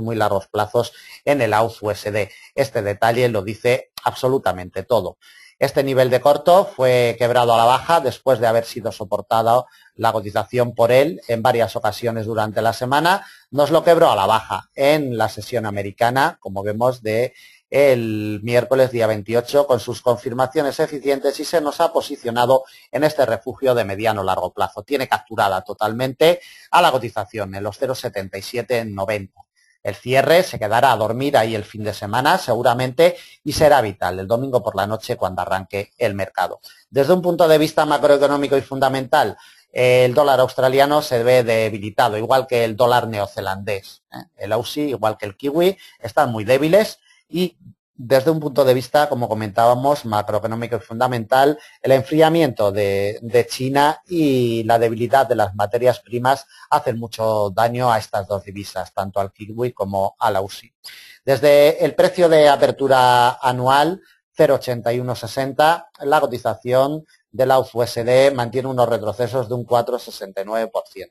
muy largos plazos en el AUD-USD. Este detalle lo dice absolutamente todo. Este nivel de corto fue quebrado a la baja después de haber sido soportada la cotización por él en varias ocasiones durante la semana. Nos lo quebró a la baja en la sesión americana, como vemos, de el miércoles día 28 con sus confirmaciones eficientes y se nos ha posicionado en este refugio de mediano largo plazo. Tiene capturada totalmente a la cotización en los 0,7790. El cierre se quedará a dormir ahí el fin de semana seguramente y será vital el domingo por la noche cuando arranque el mercado. Desde un punto de vista macroeconómico y fundamental, el dólar australiano se ve debilitado, igual que el dólar neozelandés. El Aussie, igual que el kiwi, están muy débiles y desde un punto de vista, como comentábamos, macroeconómico y fundamental, el enfriamiento de China y la debilidad de las materias primas hacen mucho daño a estas dos divisas, tanto al kiwi como al Aussie. Desde el precio de apertura anual, 0,8160, la cotización del AUD-USD mantiene unos retrocesos de un 4,69%.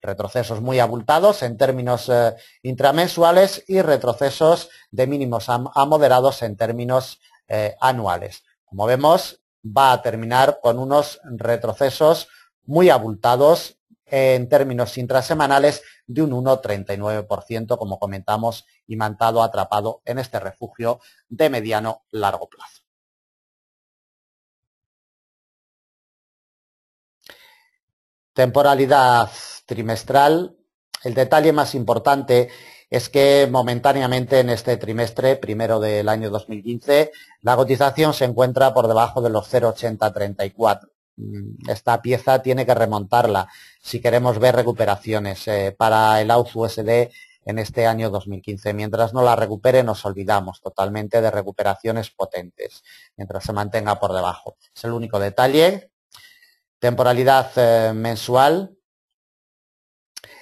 Retrocesos muy abultados en términos intramensuales y retrocesos de mínimos a moderados en términos anuales. Como vemos, va a terminar con unos retrocesos muy abultados en términos intrasemanales de un 1,39%, como comentamos, imantado, atrapado en este refugio de mediano largo plazo. Temporalidad trimestral. El detalle más importante es que momentáneamente en este trimestre, primero del año 2015, la cotización se encuentra por debajo de los 0,8034. Esta pieza tiene que remontarla si queremos ver recuperaciones para el AUD-USD en este año 2015. Mientras no la recupere, nos olvidamos totalmente de recuperaciones potentes, mientras se mantenga por debajo. Es el único detalle. Temporalidad mensual.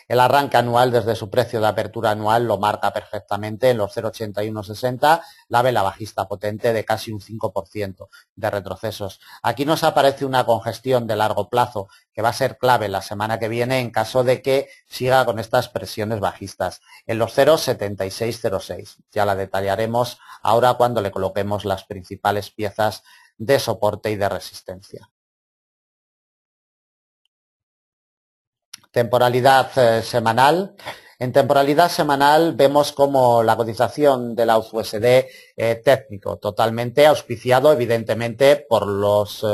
El arranque anual desde su precio de apertura anual lo marca perfectamente en los 0,8160, la vela bajista potente de casi un 5% de retrocesos. Aquí nos aparece una congestión de largo plazo que va a ser clave la semana que viene en caso de que siga con estas presiones bajistas en los 0,7606. Ya la detallaremos ahora cuando le coloquemos las principales piezas de soporte y de resistencia. Temporalidad semanal. En temporalidad semanal vemos como la cotización del AUD-USD técnico, totalmente auspiciado evidentemente por los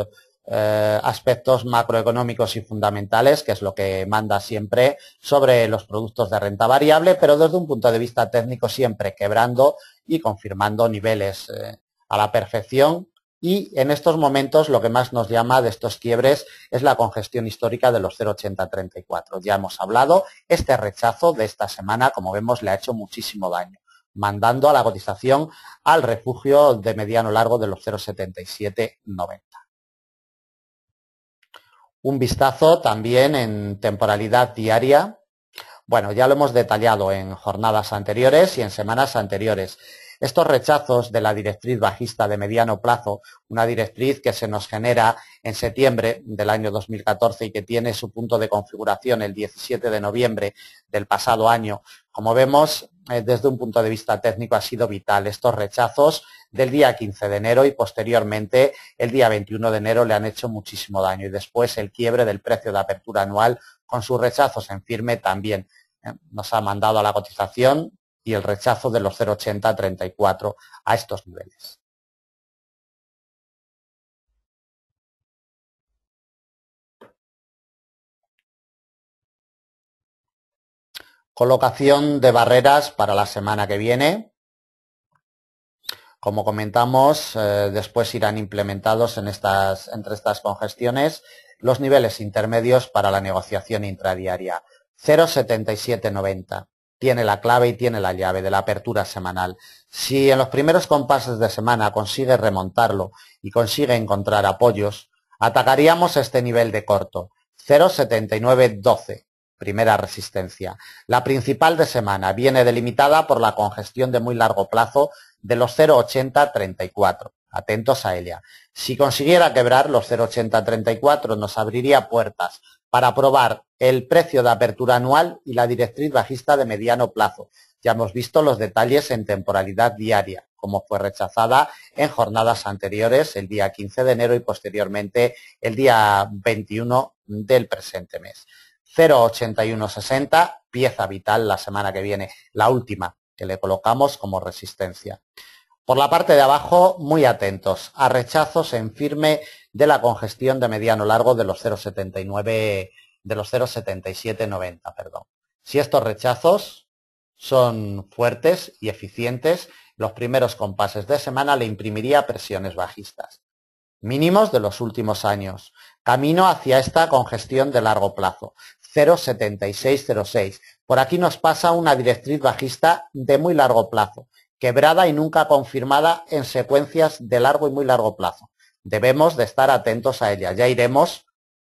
aspectos macroeconómicos y fundamentales, que es lo que manda siempre sobre los productos de renta variable, pero desde un punto de vista técnico siempre quebrando y confirmando niveles a la perfección. Y en estos momentos lo que más nos llama de estos quiebres es la congestión histórica de los 0,8034. Ya hemos hablado, este rechazo de esta semana, como vemos, le ha hecho muchísimo daño, mandando a la cotización al refugio de mediano largo de los 0,7790. Un vistazo también en temporalidad diaria. Bueno, ya lo hemos detallado en jornadas anteriores y en semanas anteriores. Estos rechazos de la directriz bajista de mediano plazo, una directriz que se nos genera en septiembre del año 2014 y que tiene su punto de configuración el 17 de noviembre del pasado año, como vemos, desde un punto de vista técnico ha sido vital. Estos rechazos del día 15 de enero y posteriormente el día 21 de enero le han hecho muchísimo daño y después el quiebre del precio de apertura anual con sus rechazos en firme también nos ha mandado a la cotización y el rechazo de los 0,8034 a estos niveles. Colocación de barreras para la semana que viene. Como comentamos, después irán implementados entre estas congestiones los niveles intermedios para la negociación intradiaria. 0,7790. Tiene la clave y tiene la llave de la apertura semanal. Si en los primeros compases de semana consigue remontarlo y consigue encontrar apoyos, Atacaríamos este nivel de corto, 0,7912, primera resistencia. La principal de semana viene delimitada por la congestión de muy largo plazo de los 0,8034. Atentos a ella. Si consiguiera quebrar los 0,8034 nos abriría puertas para probar el precio de apertura anual y la directriz bajista de mediano plazo. Ya hemos visto los detalles en temporalidad diaria, como fue rechazada en jornadas anteriores, el día 15 de enero y posteriormente el día 21 del presente mes. 0,8160, pieza vital la semana que viene, la última que le colocamos como resistencia. Por la parte de abajo, muy atentos a rechazos en firme de la congestión de mediano largo de los 0,79, de los 0,7790, perdón. Si estos rechazos son fuertes y eficientes, los primeros compases de semana le imprimiría presiones bajistas. Mínimos de los últimos años. Camino hacia esta congestión de largo plazo. 0,7606. Por aquí nos pasa una directriz bajista de muy largo plazo, quebrada y nunca confirmada en secuencias de largo y muy largo plazo. Debemos de estar atentos a ella. Ya iremos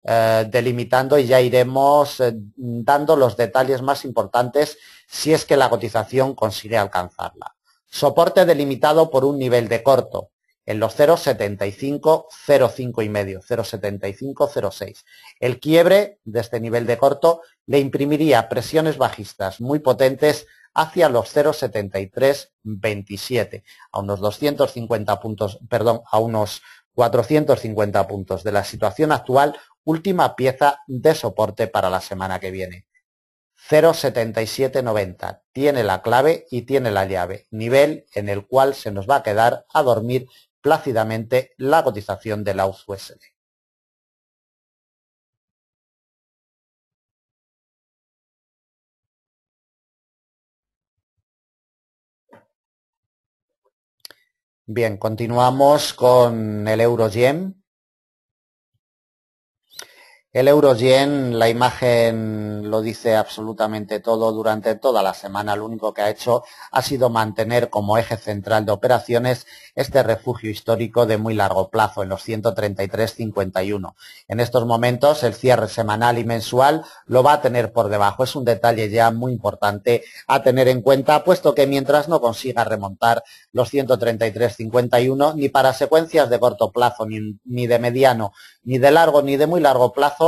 delimitando y ya iremos dando los detalles más importantes si es que la cotización consigue alcanzarla. Soporte delimitado por un nivel de corto en los 0,75, 0,5 y medio, 0,75, 0,6. El quiebre de este nivel de corto le imprimiría presiones bajistas muy potentes hacia los 0,7327, a unos 250 puntos, perdón, a unos 450 puntos de la situación actual, última pieza de soporte para la semana que viene. 0,7790 tiene la clave y tiene la llave, nivel en el cual se nos va a quedar a dormir plácidamente la cotización de la USD. Bien, continuamos con el euro-yen. El euro-yen, la imagen lo dice absolutamente todo durante toda la semana. Lo único que ha hecho ha sido mantener como eje central de operaciones este refugio histórico de muy largo plazo en los 133,51. En estos momentos el cierre semanal y mensual lo va a tener por debajo. Es un detalle ya muy importante a tener en cuenta, puesto que mientras no consiga remontar los 133,51, ni para secuencias de corto plazo, ni de mediano, ni de largo, ni de muy largo plazo,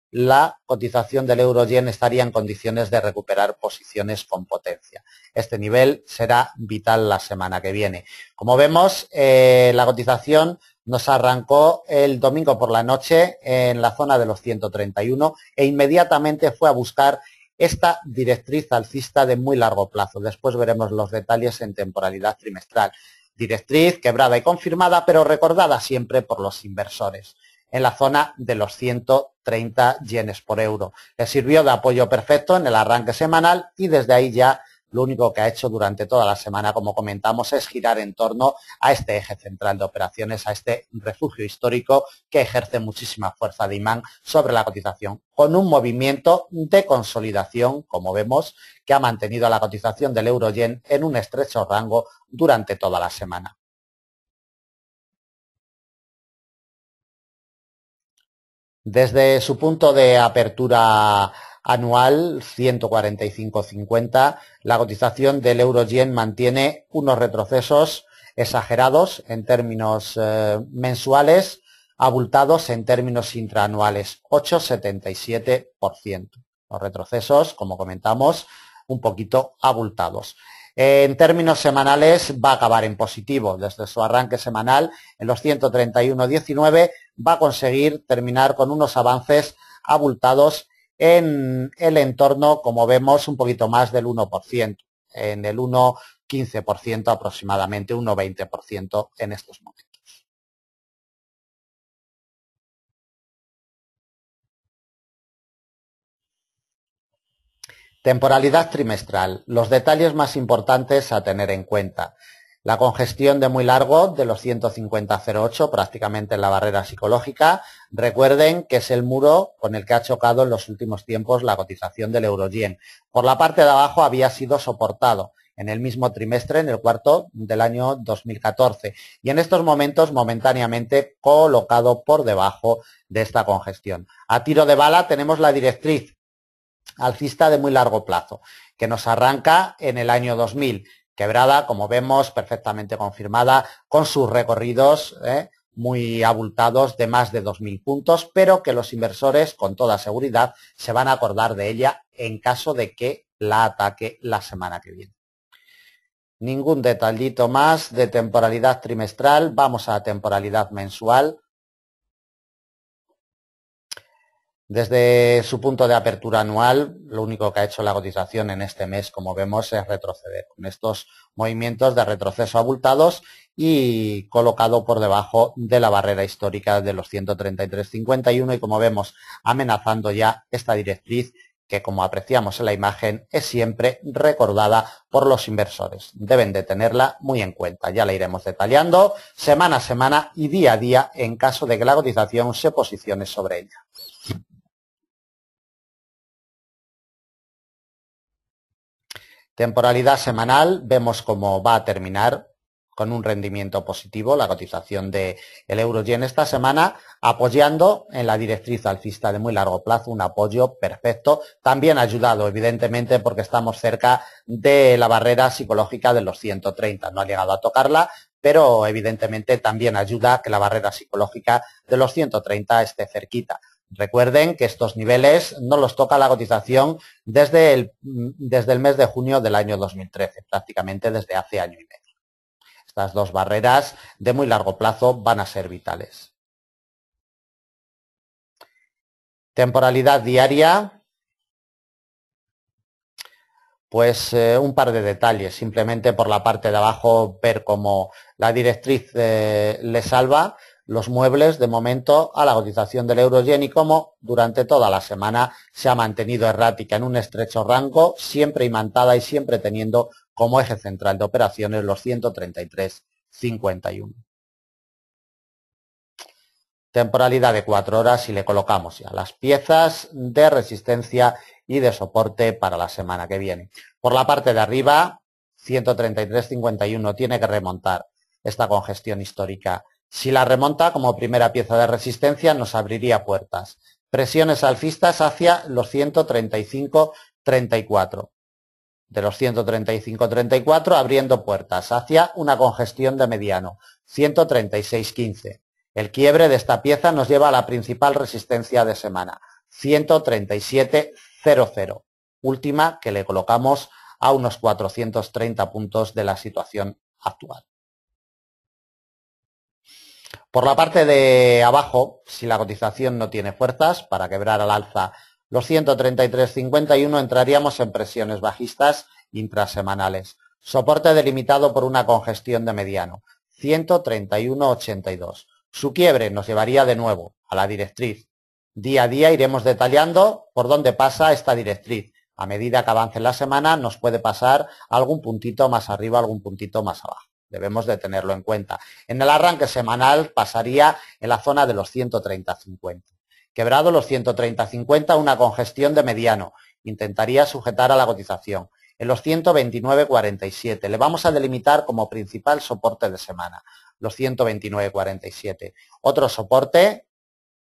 la cotización del euro-yen estaría en condiciones de recuperar posiciones con potencia. Este nivel será vital la semana que viene. Como vemos, la cotización nos arrancó el domingo por la noche en la zona de los 131 e inmediatamente fue a buscar esta directriz alcista de muy largo plazo. Después veremos los detalles en temporalidad trimestral. Directriz quebrada y confirmada, pero recordada siempre por los inversores en la zona de los 130 yenes por euro. Le sirvió de apoyo perfecto en el arranque semanal y desde ahí ya lo único que ha hecho durante toda la semana, como comentamos, es girar en torno a este eje central de operaciones, a este refugio histórico que ejerce muchísima fuerza de imán sobre la cotización, con un movimiento de consolidación, como vemos, que ha mantenido a la cotización del euro-yen en un estrecho rango durante toda la semana. Desde su punto de apertura anual, 145,50, la cotización del euro-yen mantiene unos retrocesos exagerados en términos mensuales, abultados en términos intraanuales, 8,77%. Los retrocesos, como comentamos, un poquito abultados. En términos semanales va a acabar en positivo. Desde su arranque semanal en los 131,19 va a conseguir terminar con unos avances abultados en el entorno, como vemos, un poquito más del 1%, en el 1,15% aproximadamente, 1,20% en estos momentos. Temporalidad trimestral. Los detalles más importantes a tener en cuenta. La congestión de muy largo de los 150,08, prácticamente en la barrera psicológica. Recuerden que es el muro con el que ha chocado en los últimos tiempos la cotización del euro-yen. Por la parte de abajo había sido soportado en el mismo trimestre, en el cuarto del año 2014, y en estos momentos momentáneamente colocado por debajo de esta congestión. A tiro de bala tenemos la directriz alcista de muy largo plazo, que nos arranca en el año 2000, quebrada, como vemos, perfectamente confirmada, con sus recorridos muy abultados de más de 2.000 puntos, pero que los inversores, con toda seguridad, se van a acordar de ella en caso de que la ataque la semana que viene. Ningún detallito más de temporalidad trimestral. Vamos a temporalidad mensual. Desde su punto de apertura anual, lo único que ha hecho la cotización en este mes, como vemos, es retroceder, con estos movimientos de retroceso abultados y colocado por debajo de la barrera histórica de los 133,51 y, como vemos, amenazando ya esta directriz que, como apreciamos en la imagen, es siempre recordada por los inversores. Deben de tenerla muy en cuenta. Ya la iremos detallando semana a semana y día a día en caso de que la cotización se posicione sobre ella. Temporalidad semanal, vemos cómo va a terminar con un rendimiento positivo la cotización del euro-yen esta semana, apoyando en la directriz alcista de muy largo plazo, un apoyo perfecto, también ayudado evidentemente porque estamos cerca de la barrera psicológica de los 130, no ha llegado a tocarla, pero evidentemente también ayuda a que la barrera psicológica de los 130 esté cerquita. Recuerden que estos niveles no los toca la cotización desde el mes de junio del año 2013, prácticamente desde hace año y medio. Estas dos barreras de muy largo plazo van a ser vitales. Temporalidad diaria. Pues un par de detalles, simplemente por la parte de abajo ver cómo la directriz le salva los muebles de momento a la cotización del euro-yen y cómo durante toda la semana se ha mantenido errática en un estrecho rango, siempre imantada y siempre teniendo como eje central de operaciones los 133,51. Temporalidad de 4 horas y le colocamos ya las piezas de resistencia y de soporte para la semana que viene. Por la parte de arriba, 133,51 tiene que remontar esta congestión histórica. Si la remonta como primera pieza de resistencia nos abriría puertas. Presiones alcistas hacia los 135,34. De los 135,34 abriendo puertas hacia una congestión de mediano, 136,15. El quiebre de esta pieza nos lleva a la principal resistencia de semana, 137,00, última que le colocamos a unos 430 puntos de la situación actual. Por la parte de abajo, si la cotización no tiene fuerzas para quebrar al alza los 133,51, entraríamos en presiones bajistas intrasemanales. Soporte delimitado por una congestión de mediano, 131,82. Su quiebre nos llevaría de nuevo a la directriz. Día a día iremos detallando por dónde pasa esta directriz. A medida que avance la semana nos puede pasar algún puntito más arriba, algún puntito más abajo. Debemos de tenerlo en cuenta. En el arranque semanal pasaría en la zona de los 130,50. Quebrado los 130,50, una congestión de mediano. Intentaría sujetar a la cotización. En los 129,47. Le vamos a delimitar como principal soporte de semana. Los 129,47. Otro soporte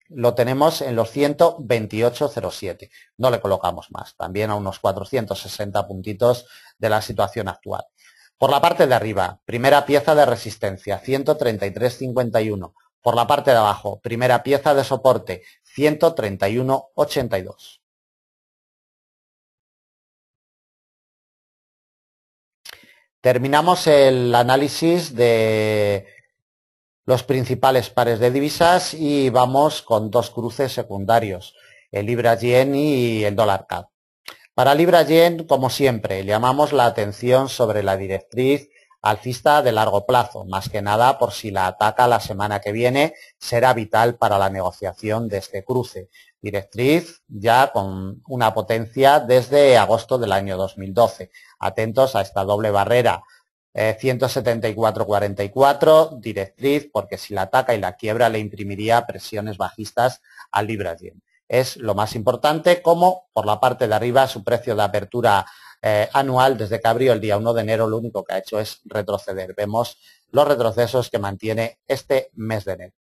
lo tenemos en los 128,07. No le colocamos más. También a unos 460 puntitos de la situación actual. Por la parte de arriba, primera pieza de resistencia, 133,51. Por la parte de abajo, primera pieza de soporte, 131,82. Terminamos el análisis de los principales pares de divisas y vamos con dos cruces secundarios, el Libra-Yen y el dólar-CAD. Para Libra-Yen, como siempre, llamamos la atención sobre la directriz alcista de largo plazo, más que nada por si la ataca la semana que viene, será vital para la negociación de este cruce. Directriz ya con una potencia desde agosto del año 2012. Atentos a esta doble barrera 174,44, directriz, porque si la ataca y la quiebra le imprimiría presiones bajistas al libra-yen. Es lo más importante, como por la parte de arriba su precio de apertura anual desde que abrió el día 1 de enero lo único que ha hecho es retroceder. Vemos los retrocesos que mantiene este mes de enero.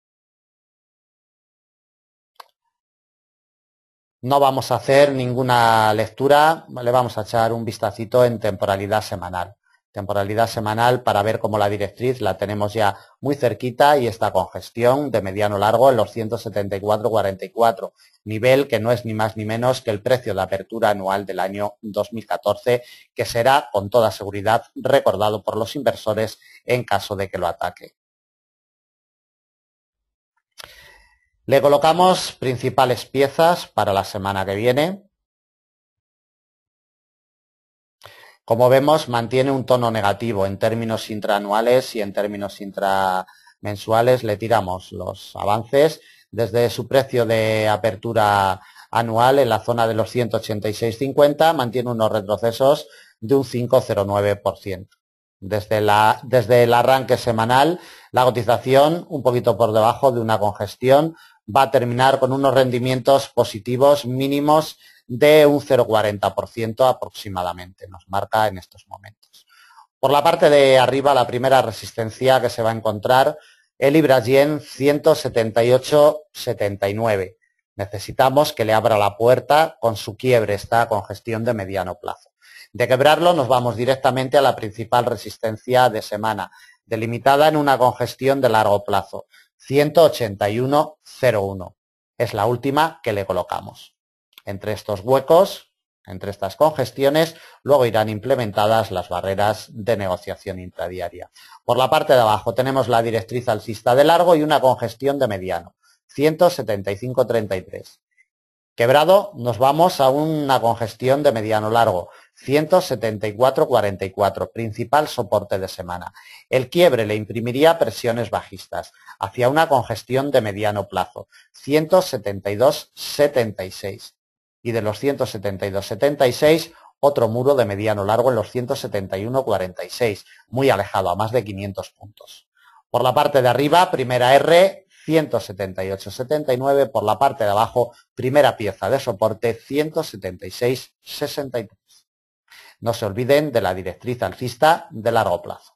No vamos a hacer ninguna lectura, le vamos a echar un vistacito en temporalidad semanal. Temporalidad semanal para ver cómo la directriz la tenemos ya muy cerquita y esta congestión de mediano largo en los 174,44, nivel que no es ni más ni menos que el precio de apertura anual del año 2014, que será con toda seguridad recordado por los inversores en caso de que lo ataque. Le colocamos principales piezas para la semana que viene. Como vemos, mantiene un tono negativo en términos intraanuales y en términos intramensuales. Le tiramos los avances desde su precio de apertura anual en la zona de los 186,50, mantiene unos retrocesos de un 5,09%. Desde el arranque semanal, la cotización un poquito por debajo de una congestión va a terminar con unos rendimientos positivos mínimos de un 0,40% aproximadamente, nos marca en estos momentos. Por la parte de arriba, la primera resistencia que se va a encontrar, el libra-yen 178,79. Necesitamos que le abra la puerta con su quiebre esta congestión de mediano plazo. De quebrarlo nos vamos directamente a la principal resistencia de semana, delimitada en una congestión de largo plazo, 181,01. Es la última que le colocamos. Entre estos huecos, entre estas congestiones, luego irán implementadas las barreras de negociación intradiaria. Por la parte de abajo tenemos la directriz alcista de largo y una congestión de mediano, 175,33. Quebrado, nos vamos a una congestión de mediano largo, 174,44, principal soporte de semana. El quiebre le imprimiría presiones bajistas hacia una congestión de mediano plazo, 172,76. Y de los 172,76, otro muro de mediano largo en los 171,46, muy alejado, a más de 500 puntos. Por la parte de arriba, primera R, 178,79, por la parte de abajo, primera pieza de soporte, 176,63. No se olviden de la directriz alcista de largo plazo.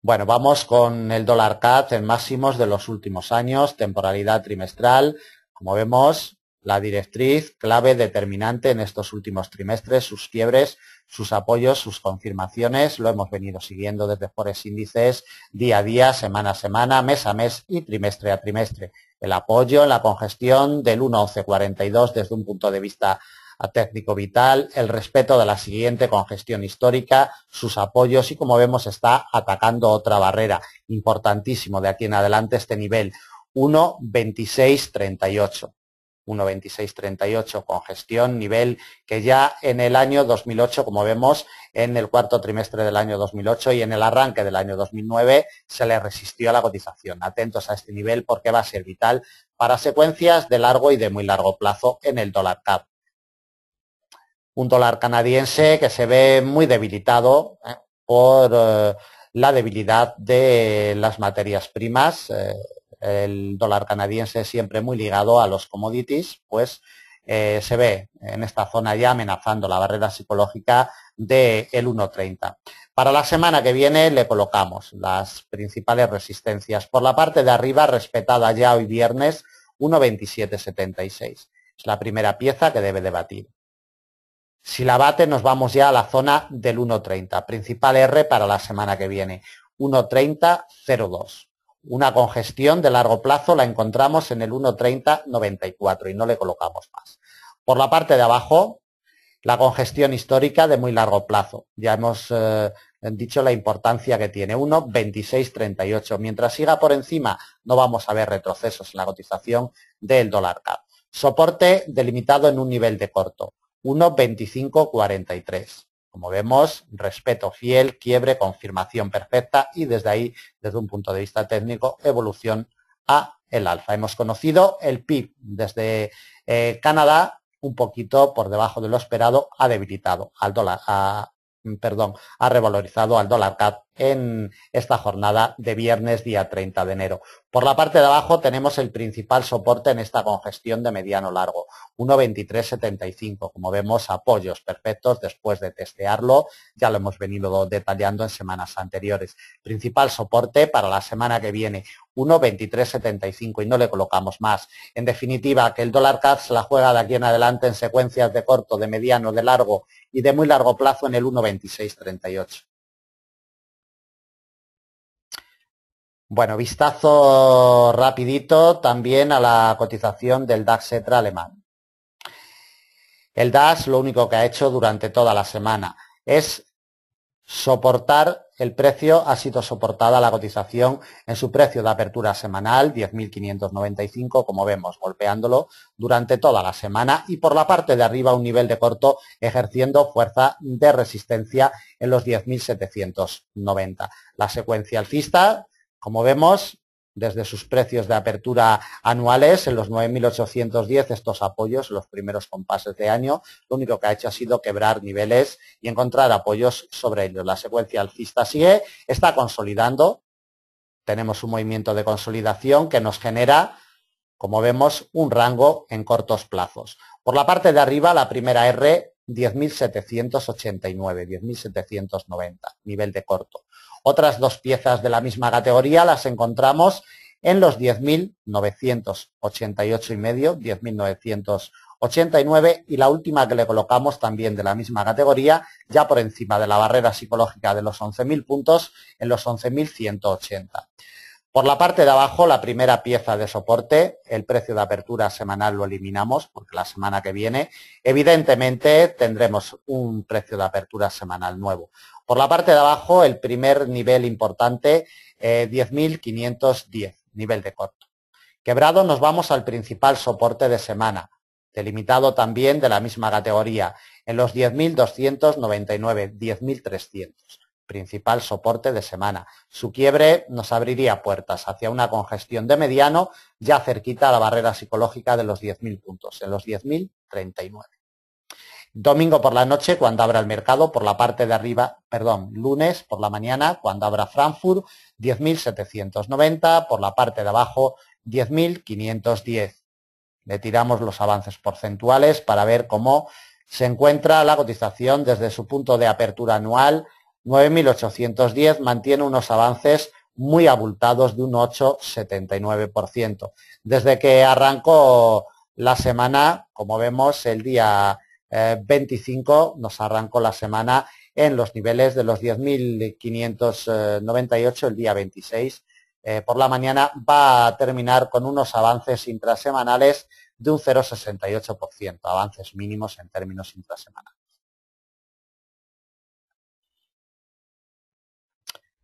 Bueno, vamos con el dólar CAD en máximos de los últimos años, temporalidad trimestral. Como vemos, la directriz clave determinante en estos últimos trimestres, sus quiebres, sus apoyos, sus confirmaciones, lo hemos venido siguiendo desde Forex Índices día a día, semana a semana, mes a mes y trimestre a trimestre. El apoyo en la congestión del 1,1142 desde un punto de vista técnico vital, el respeto de la siguiente congestión histórica, sus apoyos y como vemos está atacando otra barrera importantísimo de aquí en adelante, este nivel 1,2638. 1,2638 congestión, nivel que ya en el año 2008, como vemos, en el cuarto trimestre del año 2008 y en el arranque del año 2009 se le resistió a la cotización. Atentos a este nivel porque va a ser vital para secuencias de largo y de muy largo plazo en el dólar CAD. Un dólar canadiense que se ve muy debilitado por la debilidad de las materias primas. El dólar canadiense siempre muy ligado a los commodities, pues se ve en esta zona ya amenazando la barrera psicológica del 1,30. Para la semana que viene le colocamos las principales resistencias. Por la parte de arriba, respetada ya hoy viernes, 1,2776. Es la primera pieza que debe de batir. Si la bate, nos vamos ya a la zona del 1,30. Principal R para la semana que viene, 1,3002. Una congestión de largo plazo la encontramos en el 1,3094 y no le colocamos más. Por la parte de abajo, la congestión histórica de muy largo plazo. Ya hemos dicho la importancia que tiene, 1,2638. Mientras siga por encima, no vamos a ver retrocesos en la cotización del dólar CAD. Soporte delimitado en un nivel de corto, 1,2543. Como vemos, respeto fiel, quiebre, confirmación perfecta y desde ahí, desde un punto de vista técnico, evolución a el alza. Hemos conocido el PIB desde Canadá, un poquito por debajo de lo esperado, ha debilitado al dólar, ha revalorizado al dólar CAD en esta jornada de viernes día 30 de enero. Por la parte de abajo tenemos el principal soporte en esta congestión de mediano largo, 1.2375. Como vemos, apoyos perfectos después de testearlo, ya lo hemos venido detallando en semanas anteriores. Principal soporte para la semana que viene, 1.2375 y no le colocamos más. En definitiva, que el dólar CAD se la juega de aquí en adelante en secuencias de corto, de mediano, de largo y de muy largo plazo en el 1.2638. Bueno, vistazo rapidito también a la cotización del DAX Etra alemán. El DAX lo único que ha hecho durante toda la semana es soportar el precio, ha sido soportada la cotización en su precio de apertura semanal, 10.595, como vemos, golpeándolo durante toda la semana y por la parte de arriba un nivel de corto ejerciendo fuerza de resistencia en los 10.790. La secuencia alcista, como vemos, desde sus precios de apertura anuales en los 9.810, estos apoyos, los primeros compases de año, lo único que ha hecho ha sido quebrar niveles y encontrar apoyos sobre ellos. La secuencia alcista sigue, está consolidando, tenemos un movimiento de consolidación que nos genera, como vemos, un rango en cortos plazos. Por la parte de arriba, la primera R, 10.789, 10.790, nivel de corto. Otras dos piezas de la misma categoría las encontramos en los 10.988 y medio, 10.989 y la última que le colocamos también de la misma categoría, ya por encima de la barrera psicológica de los 11.000 puntos, en los 11.180. Por la parte de abajo, la primera pieza de soporte, el precio de apertura semanal lo eliminamos porque la semana que viene, evidentemente, tendremos un precio de apertura semanal nuevo. Por la parte de abajo, el primer nivel importante, 10.510, nivel de corto. Quebrado, nos vamos al principal soporte de semana, delimitado también de la misma categoría, en los 10.299, 10.300. Principal soporte de semana. Su quiebre nos abriría puertas hacia una congestión de mediano ya cerquita a la barrera psicológica de los 10.000 puntos, en los 10.039. Domingo por la noche, cuando abra el mercado, por la parte de arriba, lunes por la mañana, cuando abra Frankfurt, 10.790, por la parte de abajo, 10.510. Le tiramos los avances porcentuales para ver cómo se encuentra la cotización desde su punto de apertura anual, 9.810, mantiene unos avances muy abultados de un 8,79%. Desde que arrancó la semana, como vemos, el día 25 nos arrancó la semana en los niveles de los 10.598 el día 26. Por la mañana va a terminar con unos avances intrasemanales de un 0,68%, avances mínimos en términos intrasemanales.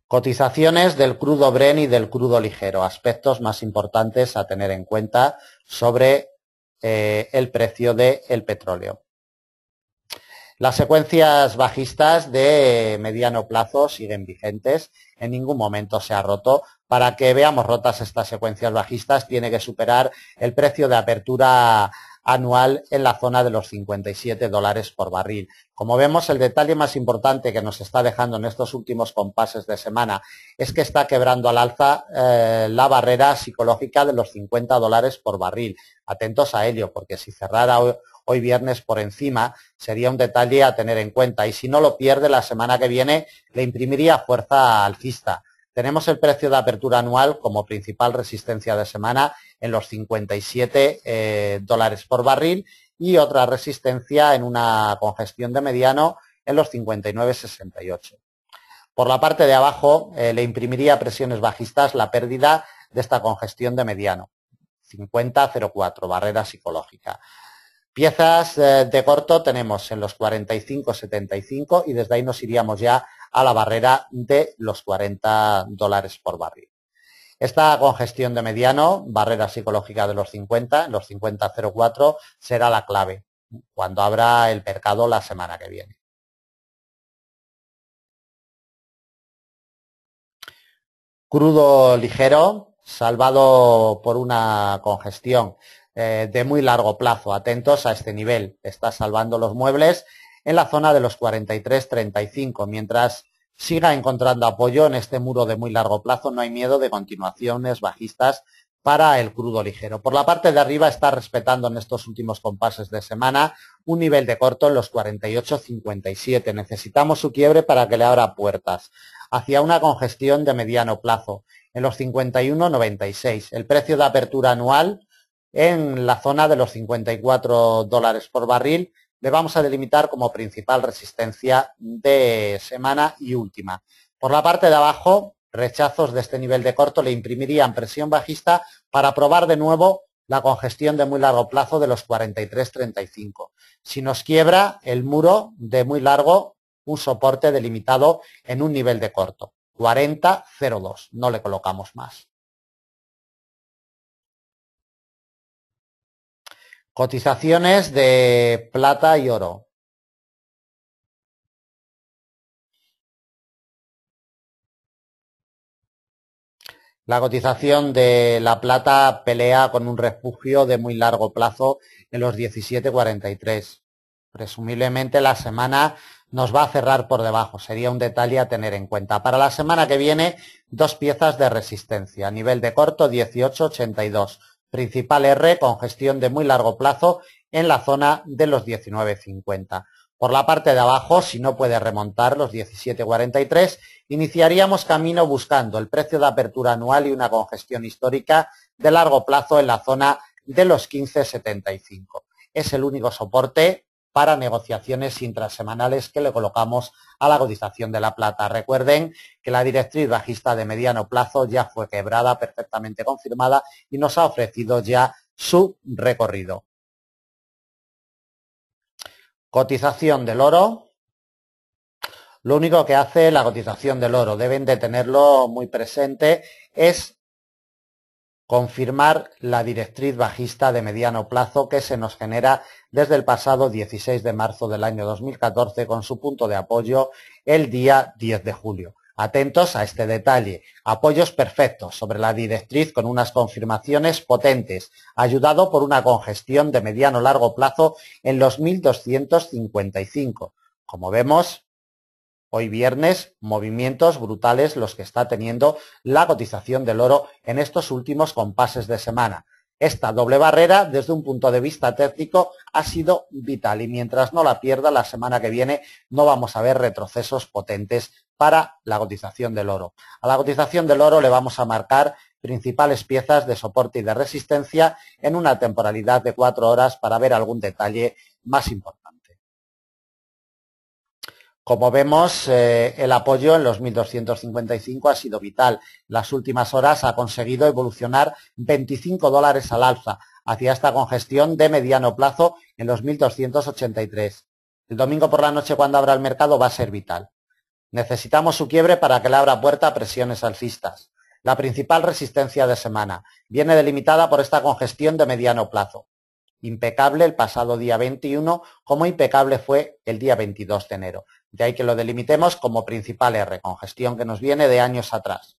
Cotizaciones del crudo Brent y del crudo ligero, aspectos más importantes a tener en cuenta sobre el precio del petróleo. Las secuencias bajistas de mediano plazo siguen vigentes, en ningún momento se ha roto. Para que veamos rotas estas secuencias bajistas tiene que superar el precio de apertura anual en la zona de los 57 dólares por barril. Como vemos, el detalle más importante que nos está dejando en estos últimos compases de semana es que está quebrando al alza la barrera psicológica de los 50 dólares por barril. Atentos a ello, porque si cerrara hoy viernes por encima, sería un detalle a tener en cuenta. Y si no lo pierde, la semana que viene le imprimiría fuerza alcista. Tenemos el precio de apertura anual como principal resistencia de semana en los 57 dólares por barril y otra resistencia en una congestión de mediano en los 59,68. Por la parte de abajo le imprimiría presiones bajistas la pérdida de esta congestión de mediano, 50,04, barrera psicológica. Piezas de corto tenemos en los 45,75 y desde ahí nos iríamos ya a la barrera de los 40 dólares por barril. Esta congestión de mediano, barrera psicológica de los 50, en los 50,04, será la clave cuando abra el mercado la semana que viene. Crudo ligero, salvado por una congestión de muy largo plazo. Atentos a este nivel. Está salvando los muebles en la zona de los 43,35. Mientras siga encontrando apoyo en este muro de muy largo plazo, no hay miedo de continuaciones bajistas para el crudo ligero. Por la parte de arriba está respetando en estos últimos compases de semana un nivel de corto en los 48,57. Necesitamos su quiebre para que le abra puertas hacia una congestión de mediano plazo en los 51,96. El precio de apertura anual en la zona de los $54 por barril le vamos a delimitar como principal resistencia de semana y última. Por la parte de abajo, rechazos de este nivel de corto le imprimirían presión bajista para probar de nuevo la congestión de muy largo plazo de los 43,35. Si nos quiebra el muro de muy largo, un soporte delimitado en un nivel de corto, 40,02. No le colocamos más. Cotizaciones de plata y oro. La cotización de la plata pelea con un refugio de muy largo plazo en los 17,43. Presumiblemente la semana nos va a cerrar por debajo. Sería un detalle a tener en cuenta. Para la semana que viene, dos piezas de resistencia. Nivel de corto 18,82. Principal R con gestión de muy largo plazo en la zona de los 19,50. Por la parte de abajo, si no puede remontar los 17,43, iniciaríamos camino buscando el precio de apertura anual y una congestión histórica de largo plazo en la zona de los 15,75. Es el único soporte para negociaciones intrasemanales que le colocamos a la cotización de la plata. Recuerden que la directriz bajista de mediano plazo ya fue quebrada, perfectamente confirmada, y nos ha ofrecido ya su recorrido. Cotización del oro. Lo único que hace la cotización del oro, deben de tenerlo muy presente, es confirmar la directriz bajista de mediano plazo que se nos genera desde el pasado 16 de marzo del año 2014 con su punto de apoyo el día 10 de julio. Atentos a este detalle. Apoyos perfectos sobre la directriz con unas confirmaciones potentes, ayudado por una congestión de mediano largo plazo en los 1255. Como vemos, hoy viernes, movimientos brutales los que está teniendo la cotización del oro en estos últimos compases de semana. Esta doble barrera, desde un punto de vista técnico, ha sido vital y mientras no la pierda, la semana que viene no vamos a ver retrocesos potentes para la cotización del oro. A la cotización del oro le vamos a marcar principales piezas de soporte y de resistencia en una temporalidad de 4 horas para ver algún detalle más importante. Como vemos, el apoyo en los 1255 ha sido vital. Las últimas horas ha conseguido evolucionar $25 al alza hacia esta congestión de mediano plazo en los 1283. El domingo por la noche, cuando abra el mercado, va a ser vital. Necesitamos su quiebre para que le abra puerta a presiones alcistas. La principal resistencia de semana viene delimitada por esta congestión de mediano plazo. Impecable el pasado día 21, como impecable fue el día 22 de enero. De ahí que lo delimitemos como principal R, congestión que nos viene de años atrás.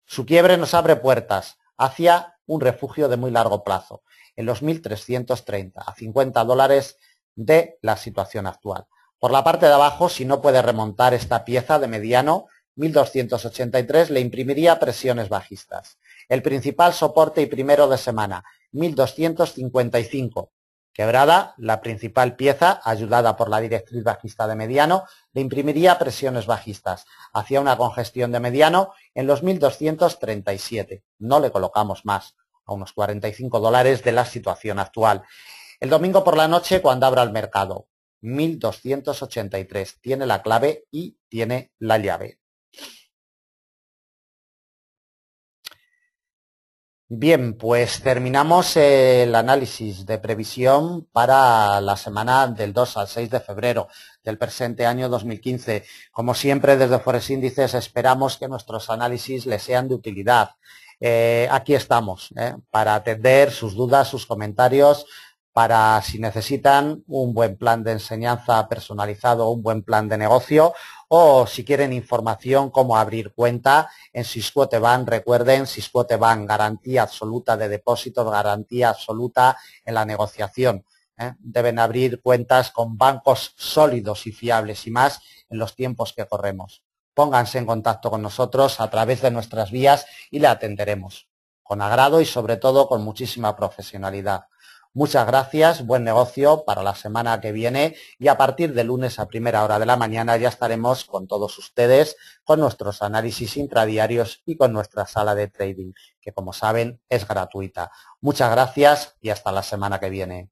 Su quiebre nos abre puertas hacia un refugio de muy largo plazo, en los 1330, a $50 de la situación actual. Por la parte de abajo, si no puede remontar esta pieza de mediano, 1283 le imprimiría presiones bajistas. El principal soporte y primero de semana, 1255. Quebrada, la principal pieza, ayudada por la directriz bajista de mediano, le imprimiría presiones bajistas hacia una congestión de mediano en los 1237. No le colocamos más, a unos $45 de la situación actual. El domingo por la noche, cuando abra el mercado, 1283. Tiene la clave y tiene la llave. Bien, pues terminamos el análisis de previsión para la semana del 2 al 6 de febrero del presente año 2015. Como siempre, desde Forex Índices esperamos que nuestros análisis les sean de utilidad. Aquí estamos para atender sus dudas, sus comentarios, para si necesitan un buen plan de enseñanza personalizado, un buen plan de negocio, o si quieren información cómo abrir cuenta en Sisquote Bank. Recuerden, Sisquote Bank, garantía absoluta de depósitos, garantía absoluta en la negociación. Deben abrir cuentas con bancos sólidos y fiables, y más en los tiempos que corremos. Pónganse en contacto con nosotros a través de nuestras vías y le atenderemos con agrado y sobre todo con muchísima profesionalidad. Muchas gracias, buen negocio para la semana que viene, y a partir de lunes a primera hora de la mañana ya estaremos con todos ustedes con nuestros análisis intradiarios y con nuestra sala de trading, que como saben es gratuita. Muchas gracias y hasta la semana que viene.